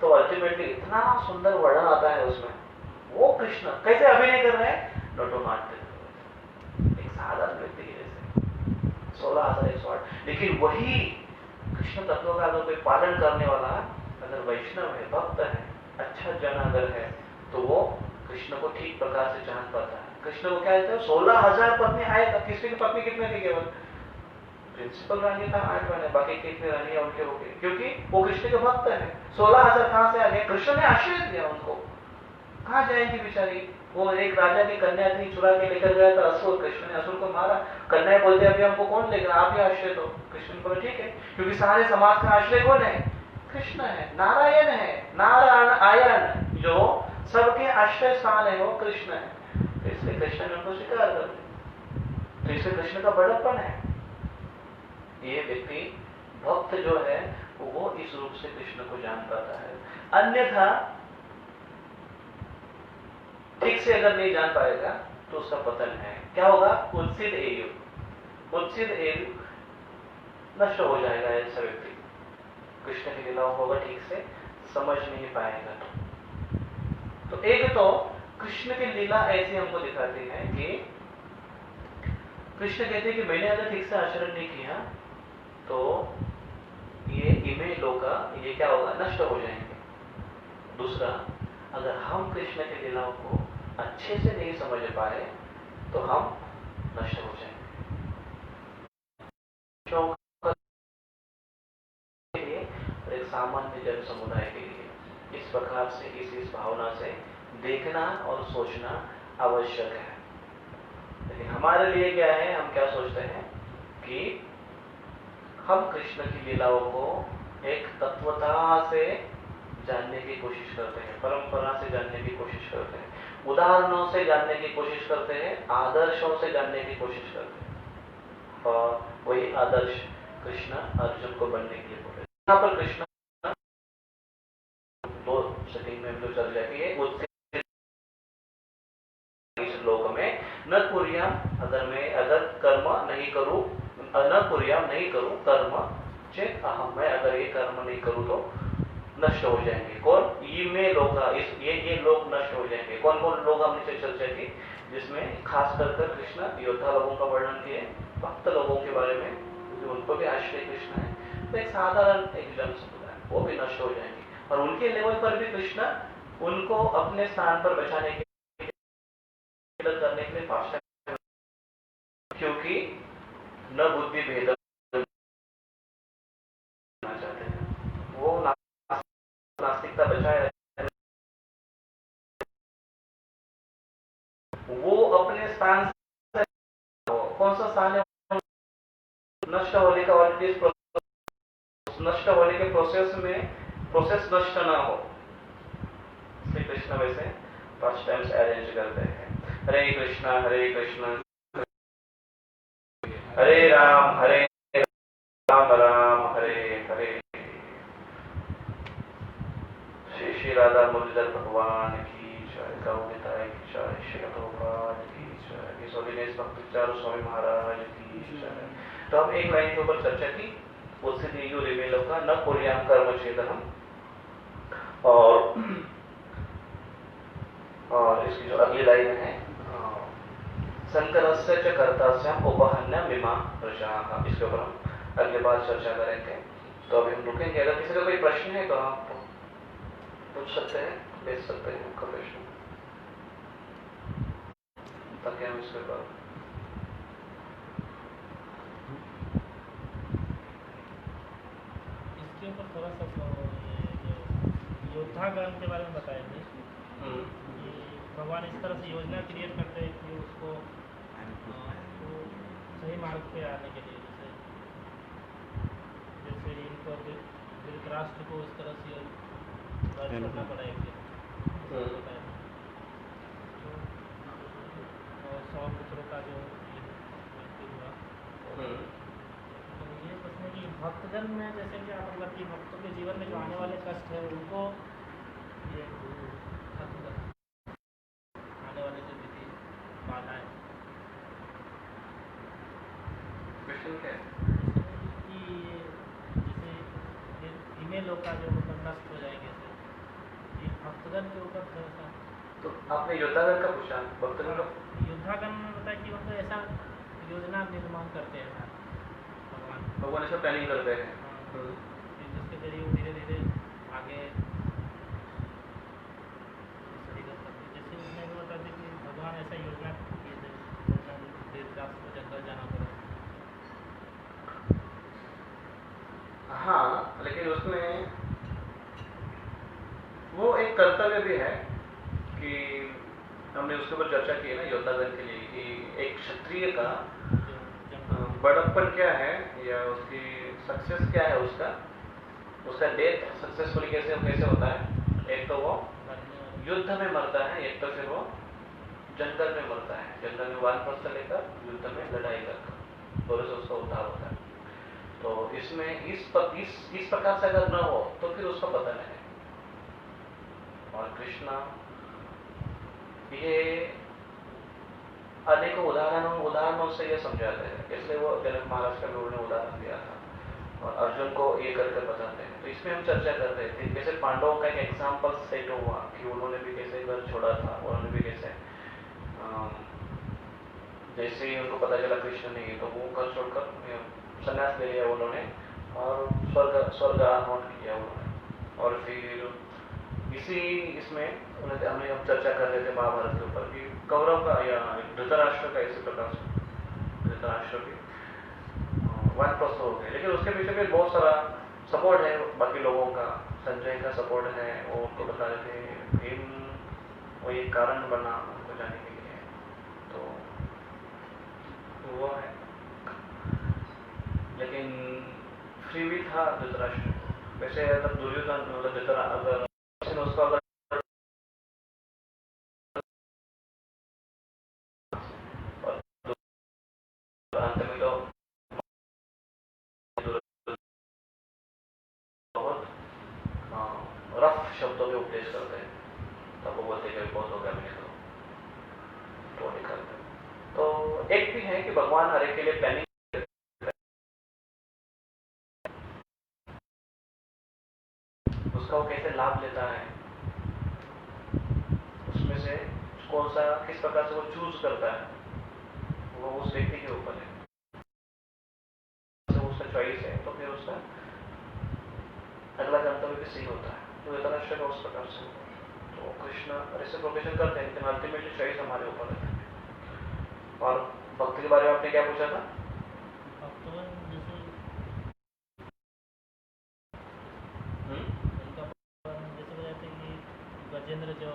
तो अल्टीमेटली इतना सुंदर वर्णन आता है उसमें। वो कृष्ण कैसे अभिनय कर रहे हैं, नटोनाट्य, एक साधारण व्यक्ति के जैसे 16,108। लेकिन वही कृष्ण तत्व का अगर कोई पालन करने वाला, अगर वैष्णव है, भक्त है, अच्छा जन अगर है, तो वो कृष्ण को ठीक प्रकार से जान पाता है। कृष्ण को क्या कहते हैं, 16,000 पत्नी आए, किसी की पत्नी कितने थी, केवल प्रिंसिपल रानी था 8 महीने, बाकी कितने रानी उनके हो गए, क्योंकि वो कृष्ण के भक्त है। 16,000 कहां से आ गए, कृष्ण ने आश्रय दिया उनको। कहां जाएंगी बेचारी, वो एक राजा की कन्या थी, चुरा के लेकर गया था असुर, कृष्ण ने असुर को मारा। कन्या बोलते अभी हमको कौन लेगा, आप ही आश्रय दो। कृष्ण बोले ठीक है, क्योंकि सारे समाज का आश्रय कौन है, कृष्ण है, नारायण है, नारायण आयन, जो सबके आश्रय स्थान है वो कृष्ण है। इसलिए कृष्ण ने उनको स्वीकार कर दिया। तो इसलिए कृष्ण का बड़प्पन है। ये व्यक्ति भक्त जो है वो इस रूप से कृष्ण को जान पाता है। अन्यथा ठीक से अगर नहीं जान पाएगा तो उसका पतन है। क्या होगा, उत्सित एयु, उत्सित एयु, नष्ट हो जाएगा ऐसा व्यक्ति। कृष्ण की लीलाओं होगा ठीक से समझ नहीं पाएगा। तो एक तो कृष्ण की लीला ऐसी हमको दिखाती है कि कृष्ण कहते हैं कि मैंने अगर ठीक से आचरण नहीं किया तो ये इमे लोका, ये क्या होगा, नष्ट हो जाएंगे। दूसरा, अगर हम कृष्ण की लीलाओं को अच्छे से नहीं समझ पाए तो हम नष्ट हो जाएंगे। एक सामान्य जन समुदाय के लिए इस प्रकार से, इस भावना से देखना और सोचना आवश्यक है। लेकिन हमारे लिए क्या है, हम क्या सोचते हैं कि हम कृष्ण की लीलाओं को एक तत्वता से जानने की कोशिश करते हैं, परंपरा से जानने की कोशिश करते हैं, उदाहरणों से जानने की कोशिश करते हैं, आदर्शों से जानने की कोशिश करते हैं। और वही आदर्श कृष्ण अर्जुन को बनने के लिए बोले। यहाँ पर कृष्ण 2 सेकंड में जो चल जाती है, उससे इस लोक में न कुर्याम, अगर कर्म नहीं करूं, न कुर्याम नहीं करूं कर्म चेत अहम, मैं अगर ये कर्म नहीं करूं तो नष्ट हो जाएंगे। कौन, ये में लोग, ये लोग नष्ट हो जाएंगे। कौन कौन लोग हमने चर्चा की, जिसमें खास कर कृष्ण योद्धा लोगों का वर्णन किए, भक्त लोगों के बारे में, क्योंकि उनको भी आश्रय कृष्ण है। तो एक साधारण एक जन समुदाय, वो भी नष्ट हो जाएंगे। और उनके लेवल पर भी कृष्ण उनको अपने स्थान पर बचाने के करने के लिए फास्ट, क्योंकि न बुद्धि भेद चाहते हैं, वो नास्तिकता बचाए, वो अपने स्थान से, कौन सा स्थान है, नष्ट होने का, ऑलरेडी नष्ट होने के प्रोसेस में, प्रोसेस नष्ट ना हो, श्री कृष्ण वैसे फर्स्ट टाइम्स अरेंज करते हैं। हरे कृष्णा हरे राम राम हरे हरे। श्री श्री राधा मुरलीधर भगवान की जय, गौनिताय की जय, श्री प्रभुपाद की जय, हिज होलीनेस भक्ति चारू स्वामी महाराज की जय। तो हम एक लाइन के ऊपर चर्चा की, उससे दियो रिमेल का न कुर्याम कर्म चेदनम, और इसकी जो अगली लाइन है, संकरस्य च कर्तास्याम उपहन्या मिमा प्रजाः, इसके ऊपर हम अगले बार चर्चा करेंगे। तो अभी हम रुकेंगे। अगर किसी का कोई प्रश्न है तो आप पूछ सकते हैं, भेज सकते हैं आपका प्रश्न, ताकि हम इसके बाद इसके ऊपर थोड़ा सा योद्धा गण के बारे में बताएंगे। भगवान इस तरह से योजना क्रिएट करते हैं कि उसको सही मार्ग पे आने के लिए, जैसे इनको धृतराष्ट्र को इस तरह से घर छोड़ना पड़ा एक दिन। और 100 पुत्रों का जो मृत्यु हुआ। तो ये सोचने की भक्तजन में, जैसे कि आप मतलब कि भक्तों के जीवन में जो आने वाले कष्ट है उनको ये खत्म कर, आने वाले जो विधि बाधाएं क्वेश्चन क्या है? कि जैसे ये फीमेल लोग का जो मतलब नष्ट हो जाएंगे ऐसे, ये भक्तगण के ऊपर थोड़ा सा। तो आपने योद्धागण का पूछा, भक्तगण का? युद्धागण में बताया कि मतलब ऐसा योजना निर्माण करते हैं भगवान ऐसा प्लानिंग करते हैं जिसके जरिए वो धीरे धीरे आगे सही कर सकते। जैसे उसने भी बता दिया कि भगवान ऐसा योजना किए थे, देवदास को जंगल जाना पड़ा। हाँ, लेकिन उसमें वो एक कर्तव्य भी है कि हमने उसके ऊपर चर्चा की है ना योद्धागण के लिए, कि एक क्षत्रिय का बड़प्पन क्या है या उसकी सक्सेस क्या है, उसका डेथ सक्सेसफुली कैसे होता है। एक तो वो युद्ध में मरता है, एक तो फिर वो जंगल में मरता है। जंगल में वानप्रस्थ लेकर युद्ध में लड़ाई करकर थोड़े से उसका उद्धार होता है। तो इसमें इस प्रकार से अगर न हो तो फिर उसका पतन है। और कृष्णा ये अनेक उदाहरणों से ये समझाते हैं, इसलिए वो जनक महाराज का भी उन्होंने उदाहरण दिया था और अर्जुन को ये करके बताते हैं। तो इसमें हम चर्चा कर रहे थे जैसे पांडवों का एक एग्जाम्पल सेट हुआ कि उन्होंने भी कैसे घर छोड़ा था, उन्होंने भी कैसे जैसे ही उनको पता चला कृष्ण नहीं तो वो घर छोड़कर संन्यास ले लिया उन्होंने और स्वर्ग आरोहण किया उन्होंने। और फिर इसमें हमने अब चर्चा कर रहे थे महाभारत के ऊपर कि कौरव का या धृतराष्ट्र का इसी प्रकार से धृतराष्ट्र भी वानप्रस्थ हो गए, लेकिन उसके पीछे भी बहुत सारा सपोर्ट है बाकी लोगों का। संजय का सपोर्ट है, वो उनको बता रहे थे भीम वो एक कारण बना उनको जाने के लिए। तो वो है, लेकिन फ्री भी था धृतराष्ट्र। वैसे अगर दुर्योधन अगर उसको अगर अंत में तो बहुत रफ शब्दों के उपदेश करते हैं, तब वो बोलते हैं बहुत हो गया मैंने तो निकलते। तो एक भी है कि भगवान हर एक के लिए प्लानिंग, उसका वो कैसे लाभ लेता है, उसमें से कौन सा किस प्रकार से वो चूज करता है, वो उस व्यक्ति के ऊपर है। तो उसका चॉइस है तो फिर उसका अगला गंतव्य भी सही होता है। तो धृतराष्ट्र का उस प्रकार से तो कृष्ण रेसिप्रोकेशन करते हैं, लेकिन अल्टीमेटली चॉइस हमारे ऊपर है। और भक्ति के बारे में आपने क्या पूछा था? गजेंद्र जो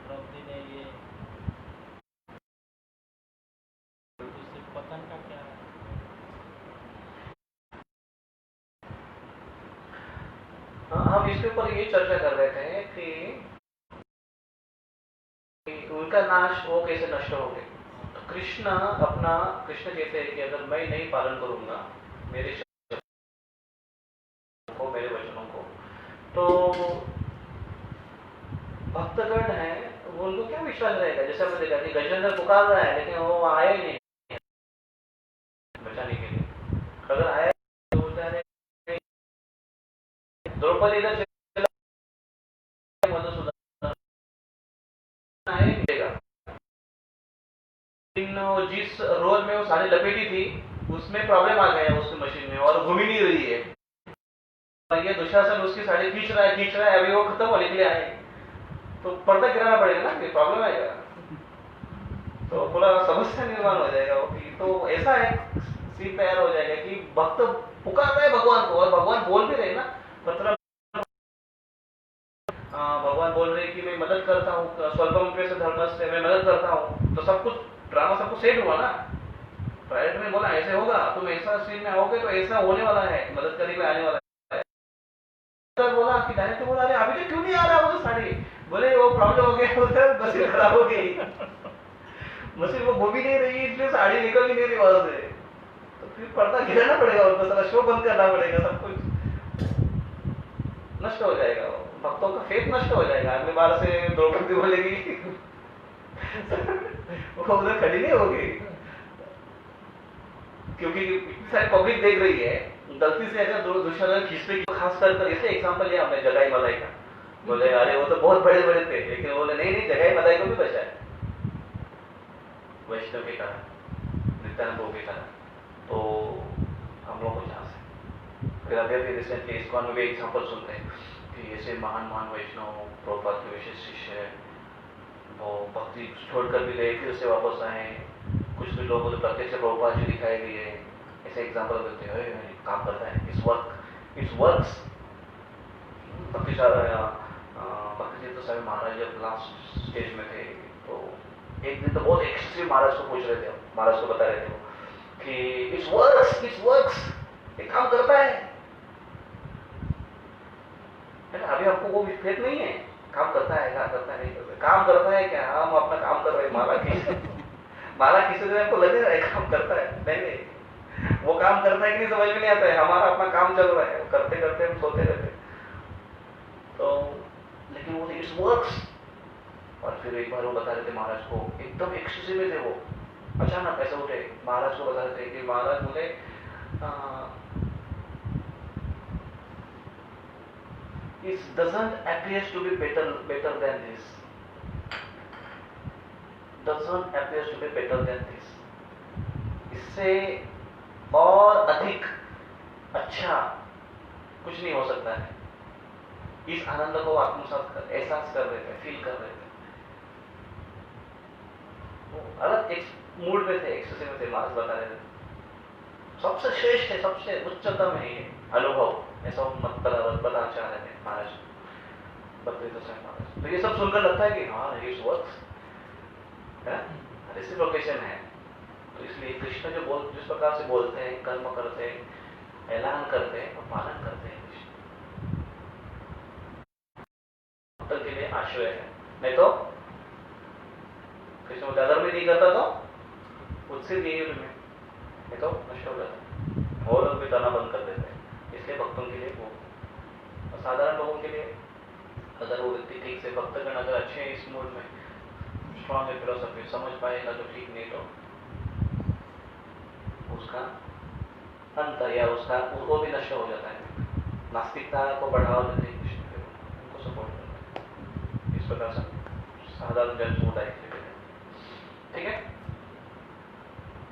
द्रौपदी ने ये पतन का क्या है? हम इसके ऊपर ये चर्चा कर रहे थे कि उनका नाश वो कैसे नष्ट हो गए। तो कृष्ण कहते हैं कि अगर मैं नहीं पालन करूंगा मेरे वचनों को तो भक्तगण है वो उनको क्या विश्वास रहेगा। जैसे हमने देखा कि गजेंद्र पुकार रहा है लेकिन वो आया ही नहीं बचाने के लिए। अगर आया तो द्रौपदी इधर जिस रोल में वो सारी लपेटी थी उसमें प्रॉब्लम आ गया उसकी मशीन में और घूम ही नहीं रही है। ये दुशासन उसकी साड़ी खींच रहा है, अभी वो खत्म होने के लिए आए तो पर्दा गिराना पड़ेगा ना, कि प्रॉब्लम आएगा तो पूरा समस्या निर्माण हो जाएगा। तो ऐसा एक सीन तैयार हो जाएगा कि भक्त पुकार रहे भगवान को और भगवान बोल भी रहे ना, मतलब भगवान बोल रहे कि मैं मदद करता हूँ, स्वल्पम से धर्मस्य मैं मदद करता हूँ। तो सब कुछ ड्रामा सब कुछ सेट हुआ ना, प्राइवेट में बोला ऐसे होगा, तुम ऐसा सीन में आओगे तो ऐसा होने वाला है, मदद करने में आने वाला है। तो बोला कि डायरेक्टर बोला अरे अभी तक क्यों नहीं आ रहा वो साड़ी, बोले वो प्रॉब्लम हो गया उधर, मशीन खराब हो गई, मशीन वो घूम ही नहीं रही इसलिए साड़ी निकल ही नहीं रही वहां से, तो फिर पर्दा गिराना पड़ेगा उनको, सारा शो बंद करना पड़ेगा, सब कुछ नष्ट हो जाएगा, भक्तों का फेथ नष्ट हो जाएगा। अगली बार से द्रौपदी बोलेगी वो उधर खड़ी नहीं होगी, क्योंकि इतनी सारी पब्लिक देख रही है, गलती से अगर दुश्मन खींचने की, खास कर ऐसे एग्जांपल लिया हमने जगाई मलाई का, बोले अरे वो तो बहुत बड़े बड़े थे, लेकिन बोले नहीं नहीं जगाई मलाई को भी बचाया वैष्णव के कारण, नित्यानंद के कारण, तो हम लोग को जहाँ से फिर अभी अभी रिसेंटली इस्कॉन में भी एग्जाम्पल सुनते हैं कि ऐसे महान महान वैष्णव प्रभुपाद के विशेष शिष्य है, वो भक्ति छोड़कर भी गए फिर से वापस आए, कुछ भी लोगों को प्रत्यक्ष प्रभुपाद जी दिखाई दिए, ऐसे एग्जाम्पल देते हैं, काम करता है, इट्स वर्क्स। भक्ति तीर्थ स्वामी महाराज जब लास्ट स्टेज में थे, तो एक दिन तो बहुत एक्सेसिव महाराज को पूछ रहे थे, महाराज को बता रहे थे वो कि इट्स वर्क्स, ये काम करता है ना, अभी हमको वो फेथ नहीं है, काम करता है नहीं करता, काम करता है क्या, हम अपना काम कर रहे हैं, माला किसी दिन हमको लगे रहा काम करता है, नहीं वो काम करता है कि नहीं समझ में नहीं आता है, हमारा अपना काम चल रहा है, करते करते हम सोते रहते, तो लेकिन वो इट्स वर्क्स। और फिर एक बार वो बता रहे थे महाराज को, एकदम एक्सेसिव में थे वो, अचानक ऐसे उठे, महाराज को बता रहे थे कि महाराज बोले it doesn't appear to be better than this, doesn't appear to be better than this, इससे और अधिक अच्छा कुछ नहीं हो सकता है। इस आनंद को आत्मसात कर, एहसास कर रहे थे, फील कर रहे थे, वो अलग एक मूड में थे, एक्सेसिव में थे, महाराज बता रहे थे, सबसे श्रेष्ठ है, सबसे उच्चतम है ये अनुभव, ऐसा मत बताना चाह रहे थे महाराज, भक्ति तीर्थ स्वामी महाराज। तो ये सब सुनकर लगता है कि हाँ इट्स वर्क्स है, रेसिप्रोकेशन है, तो इसलिए कृष्ण जो जिस प्रकार से बोलते हैं, कर्म करते हैं, ऐलान करते हैं और पालन करते हैं, कृष्ण के लिए आश्रय है, नहीं तो कृष्ण अगर भी नहीं करता तो उससे दिए में नहीं तो नष्ट हो जाता, और लोग भी करना बंद कर देते हैं। इसलिए भक्तों के लिए वो, साधारण लोगों के लिए अगर वो व्यक्ति ठीक से भक्तगण अगर अच्छे हैं, इस मूड में स्ट्रॉन्ग है, फिलोसफी समझ पाएगा तो ठीक, नहीं तो उसका अंत या उसका वो भी नष्ट हो जाता है, नास्तिकता को बढ़ावा देते हैं कृष्ण के, उनको सपोर्ट करते हैं, इस प्रकार से साधारण जन समुदाय के लिए। ठीक है,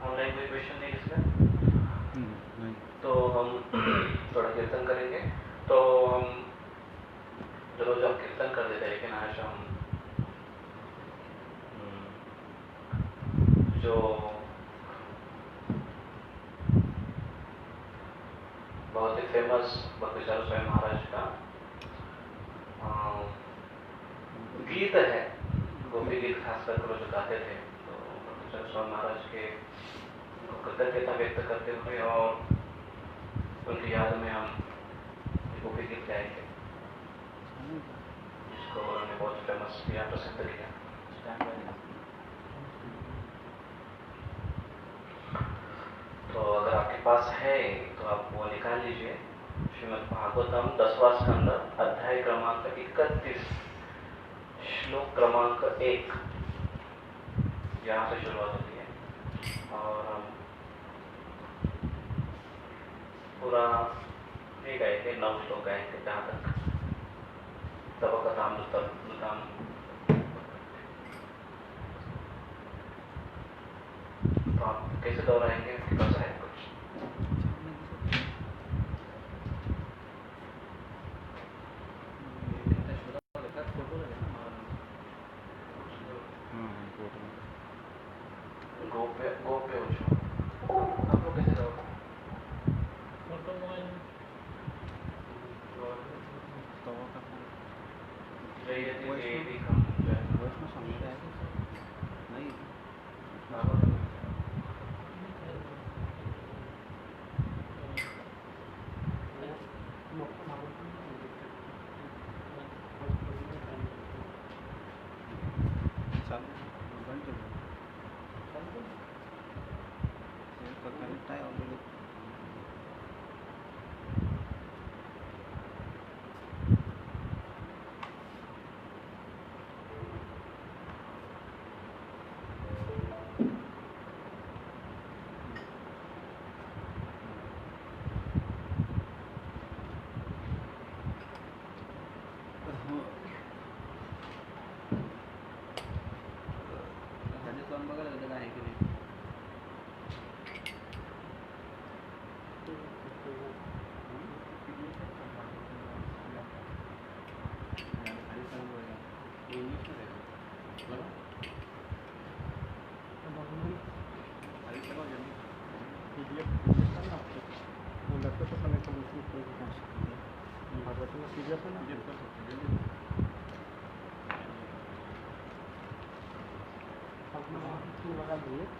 ऑनलाइन कोई क्वेश्चन नहीं इसमें? तो हम थोड़ा कीर्तन करेंगे, तो हम रोज हम कीर्तन कर देते हैं, लेकिन आज हम जो बहुत ही फेमस भक्ति तीर्थ स्वामी महाराज का गीत है, गोपी गीत खासकर वो जो गाते थे, तो भक्ति तीर्थ स्वामी महाराज के कृतज्ञता व्यक्त करते हुए और उनकी याद में हम गोपी गीत गाएंगे, जिसको उन्होंने बहुत फेमस किया, प्रसिद्ध किया। तो अगर आपके पास है तो आप वो निकाल लीजिए, श्रीमद् भागवतम 10वां स्कंद, अध्याय क्रमांक 31, श्लोक क्रमांक 1, यहाँ से शुरुआत होती है और हम पूरा ये गाएंगे, 9 श्लोक गाएंगे जहाँ तक तब कथाम दुताम। तो आप कैसे दोहराएंगे, आपके पास है कुछ? गोप्य हो जाओ, आप लोग कैसे दोहराओगे? पता है ऑलरेडी। राजस्थान बघायला जगह आहे की नाही?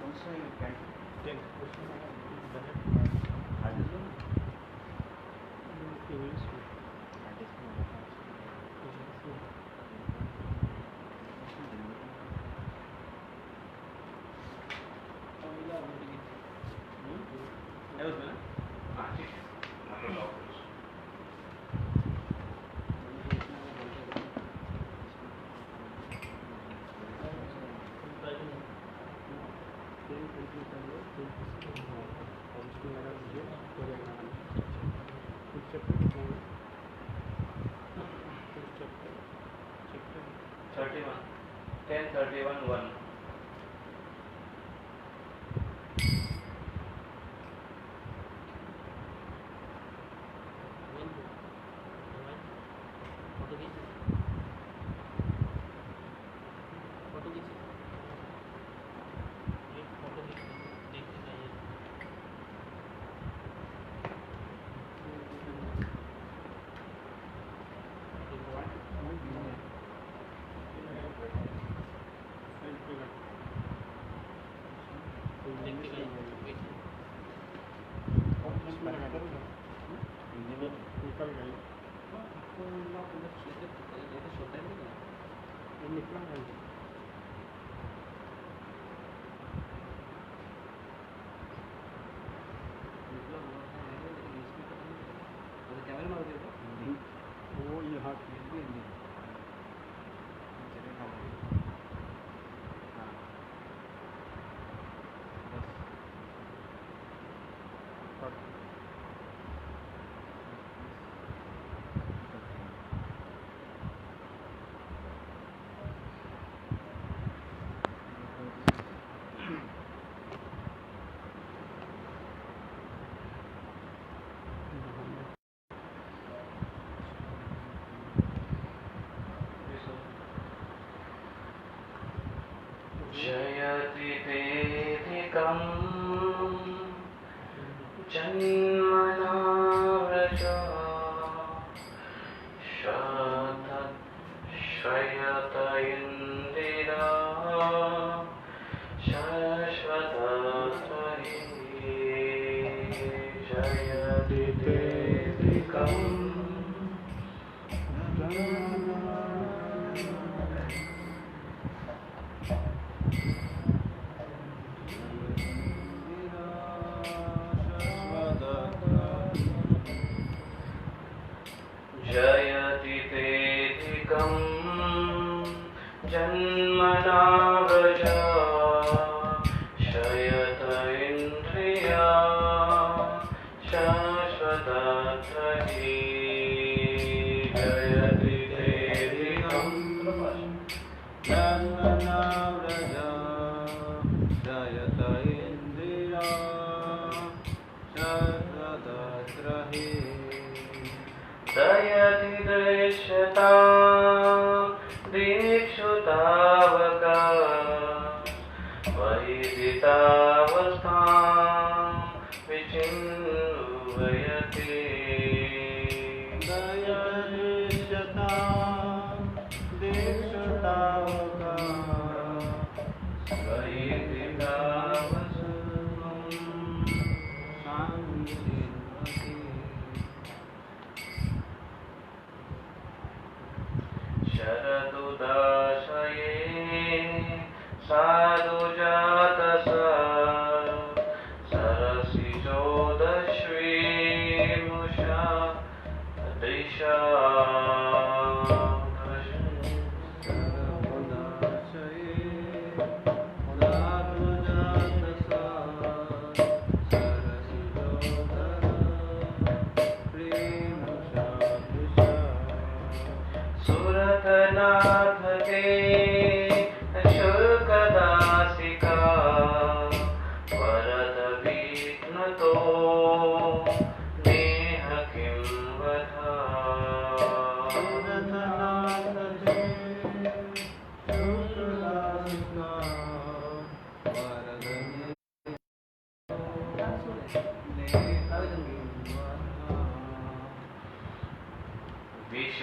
कौन सा वो यहाँ जयति तेधिकं जन्मना व्रजा श्रयत इन्दिरा शाश्वतहि जयति तेधिकं जयति तेधिकं जन्मना व्रजा शयत इन्द्रिया शाश्वतहि जयति तेधिकं जन्मना व्रजा शयत इन्द्रिया शाश्वतहि दयति दृश्यता दीक्षुतावका वैदितावस्थां विचिन्वयति दयदृश्यता दीक्षुतावका शरदुदाशये साधुजातसा सरसि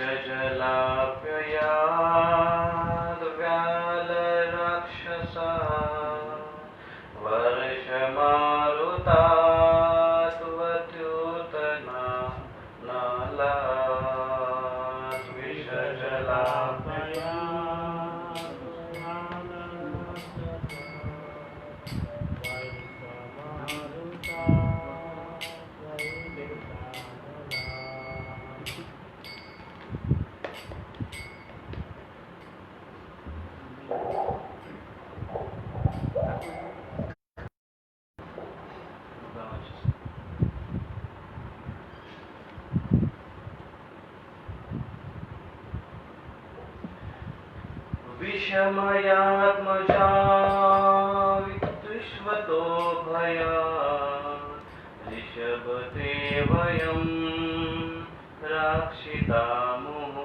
विषजलाप्ययाद् व्यालरक्षसा वर्षमारुतात् वत्युतना नालात् विषजलाप्यया विषमयात्मजा विद्विष्वतो भयात् ऋषभते वयं रक्षितामुः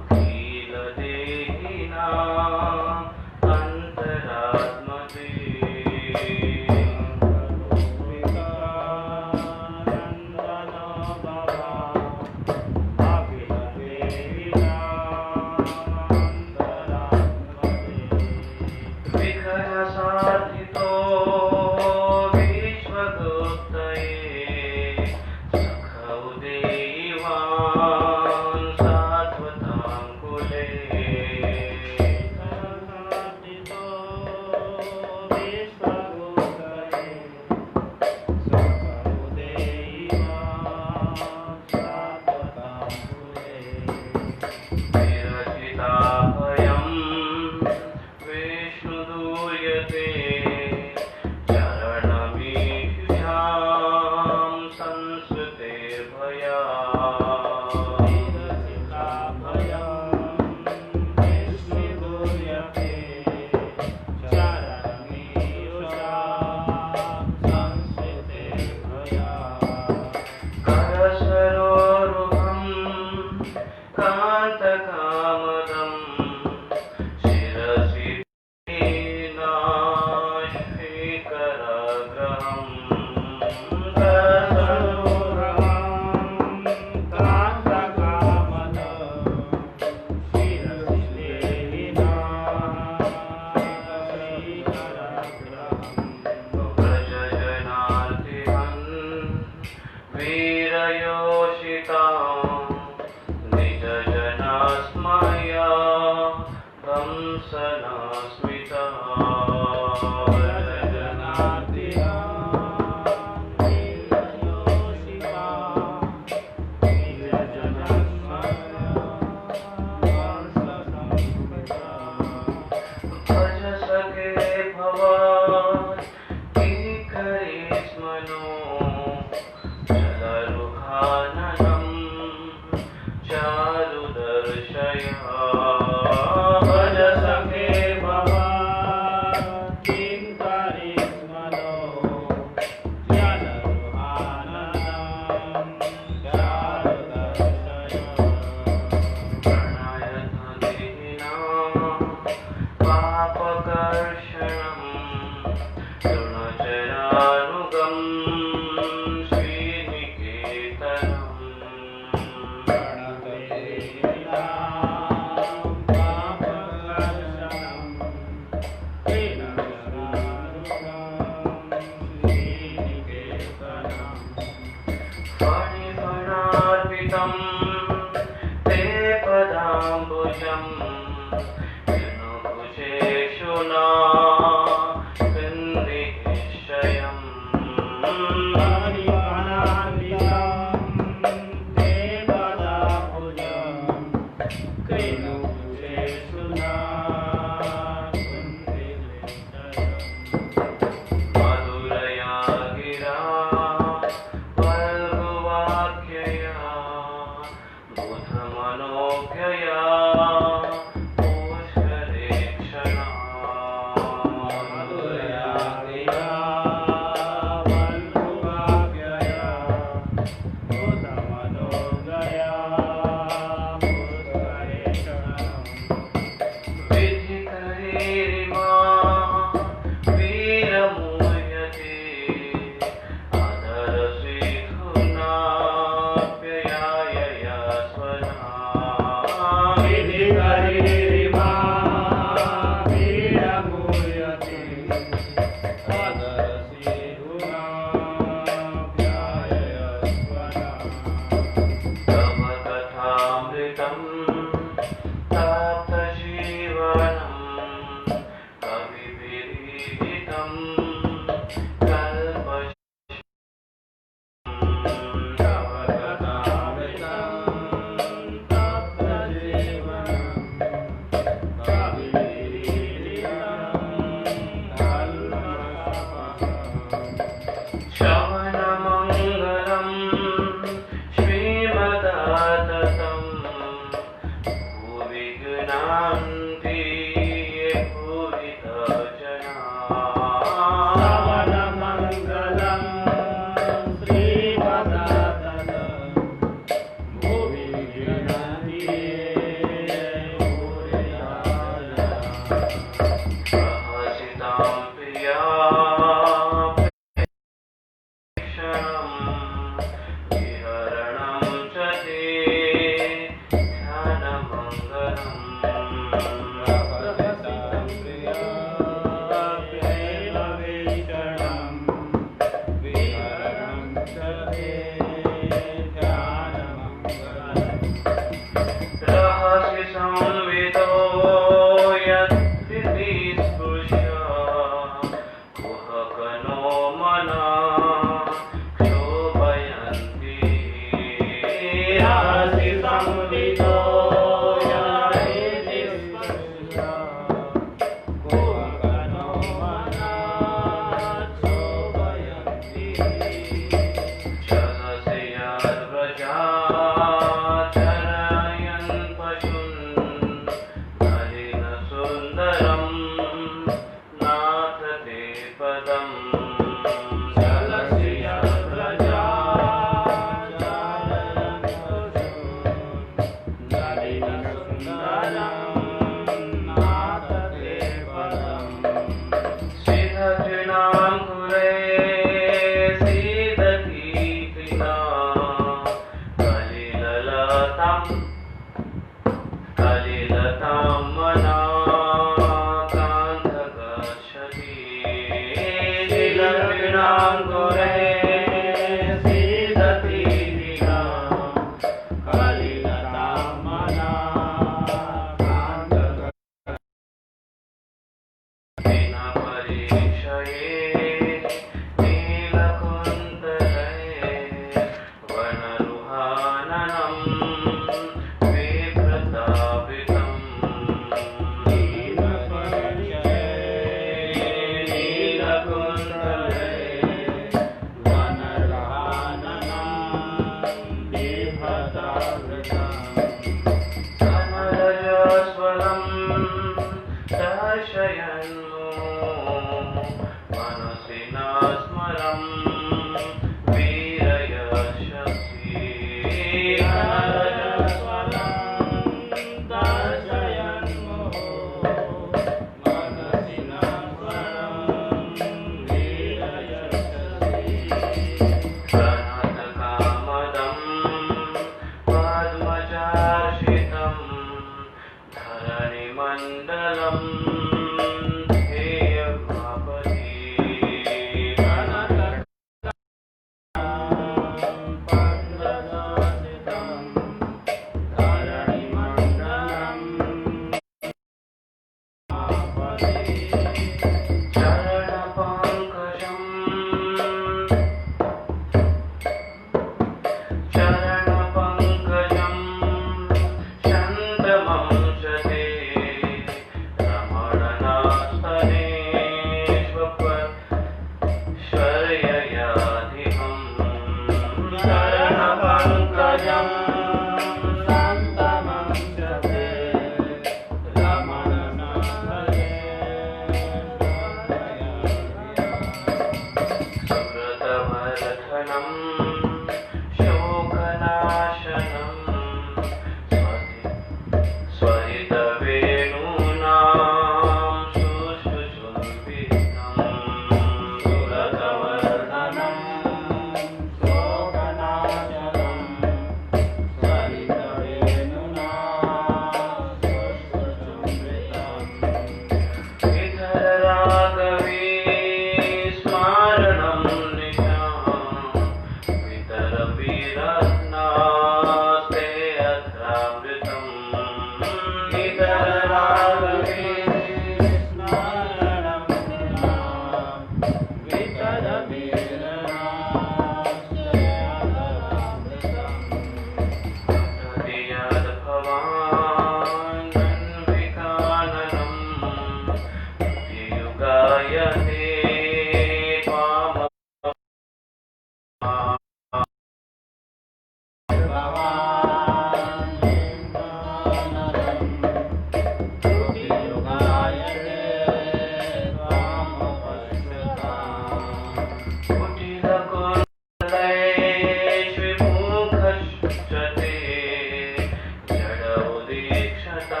पक्षता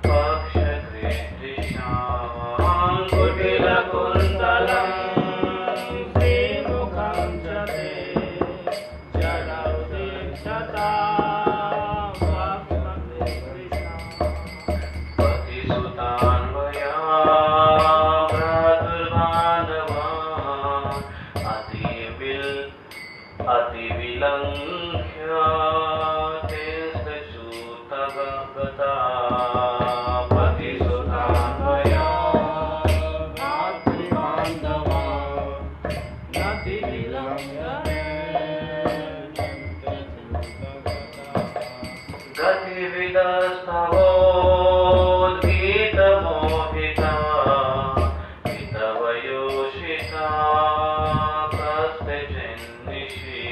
पक्षकृष्णां कुटिलकुन्तलं श्रीमुखं च ते जडौ दीक्षता अतिविलङ्घ्य तेस्तच्युतगता पतिसुतान्वया मातृबान्धवा नतिविलङ्घ्य गतिविदस्तवोद्गीतमोहिता हितवयोषिता कस्ते चिन्निषि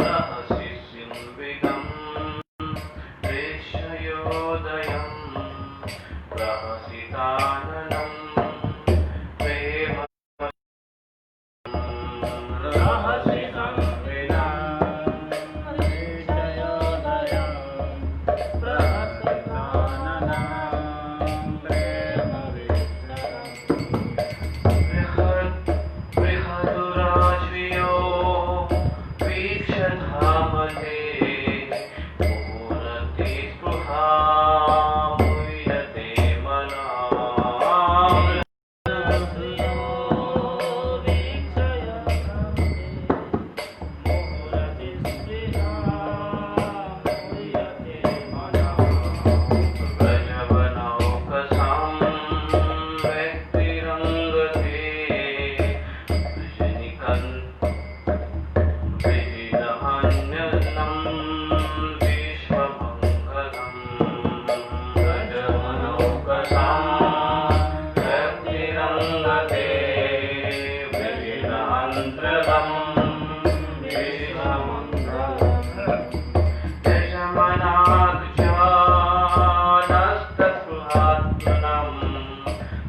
रहसि सिंविदं दृश्ययोदयं रहसिताननं प्रेम रहसि संविदं बृहदुराज्वियो वीक्षधामते मुहुरति स्पृहा मुह्यते मनाः व्रजवनौकसां व्यक्तिरङ्गते विहीनहन्यन्नं विश्वमङ्गलम् व्रजवनौकसां व्यक्तिरङ्गते विहीनहन्त्रदं विश्वमङ्गलम् यजमनाख्यानस्तस्पृहात्मनं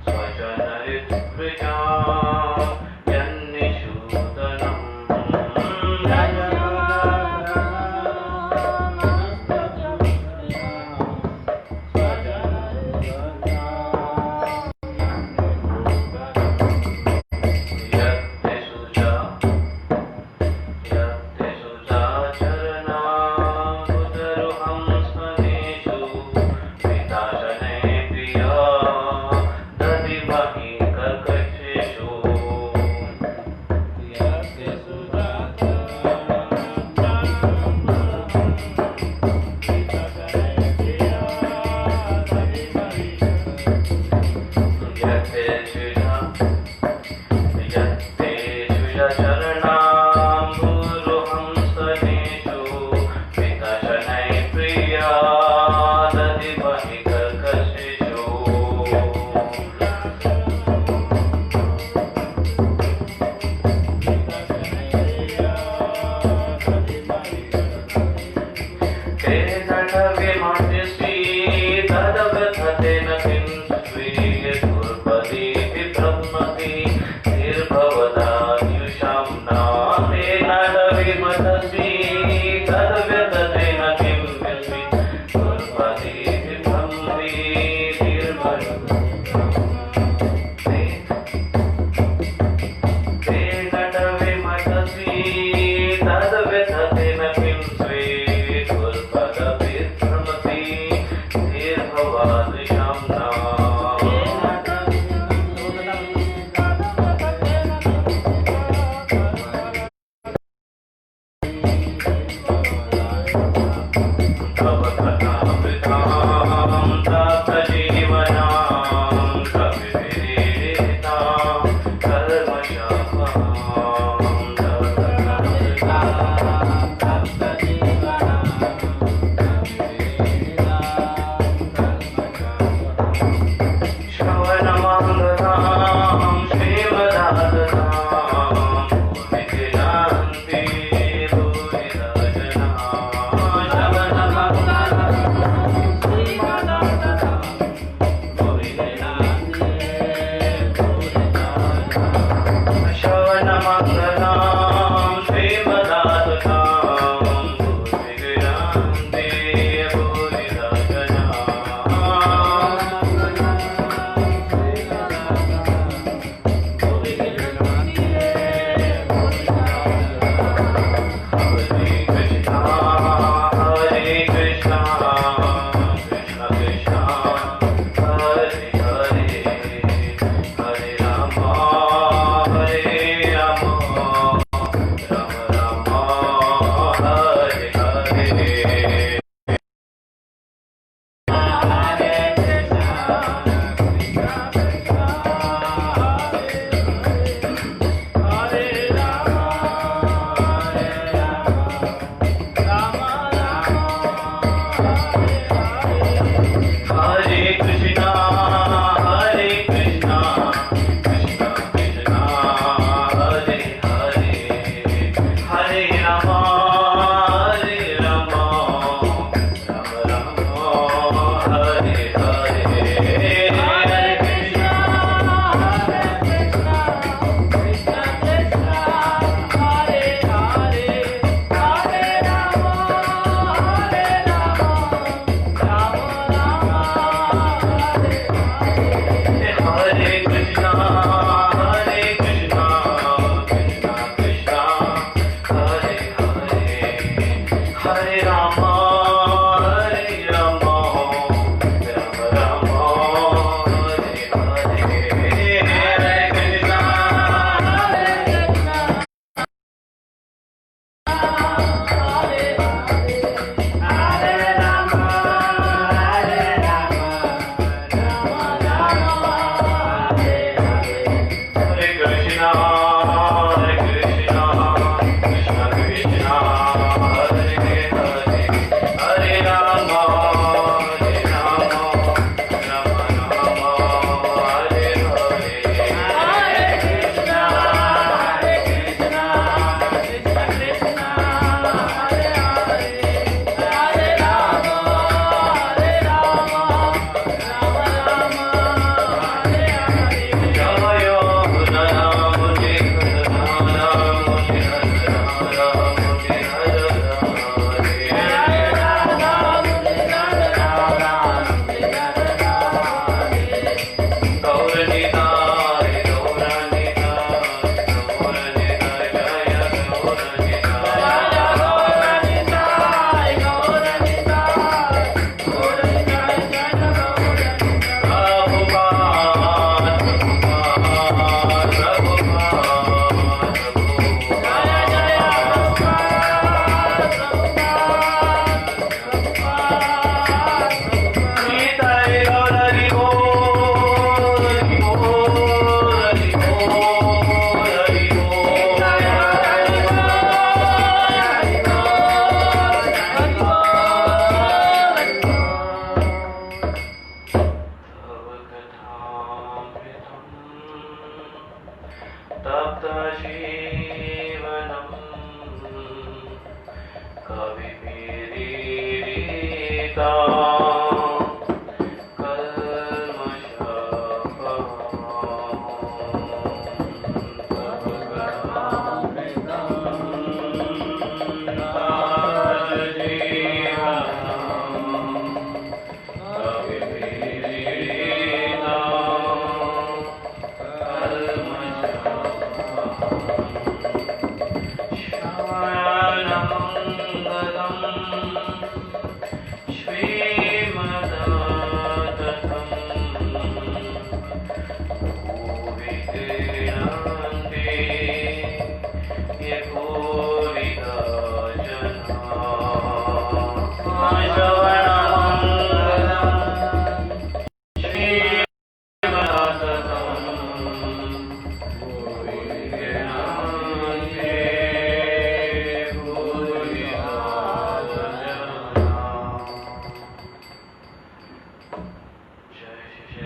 स्वजनरित्प्रजा यन्निषूदनम् यत्ते सुजा चरणामुदरुहं स्मनेषु पिताशने प्रिया दधिमहि कर्कशेषु यत्ते शुजा चरणामुरुहं स्तनेषु पिताशनै प्रिया दधिमहि कर्कशेषु ते नटविमर्दिषि तदव्यथतेन किं स्वीयदुर्पदीति ब्रह्मति निर्भवदायुषां न ते नटविमर्दसि तदव्यथतेन किं स्वीयदुर्पदीति ब्रह्मति ते नटविमर्दसि तदव्यथतेन किं स्वीयदुर्पदभिर्भ्रमति निर्भवादिशां न तव कथामृतां तप्तजीवनां कविभिरीडितां कर्मशापां तव कथामृतां तप्तजीवनां कविभिरीडितां कर्मशापां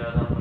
Radha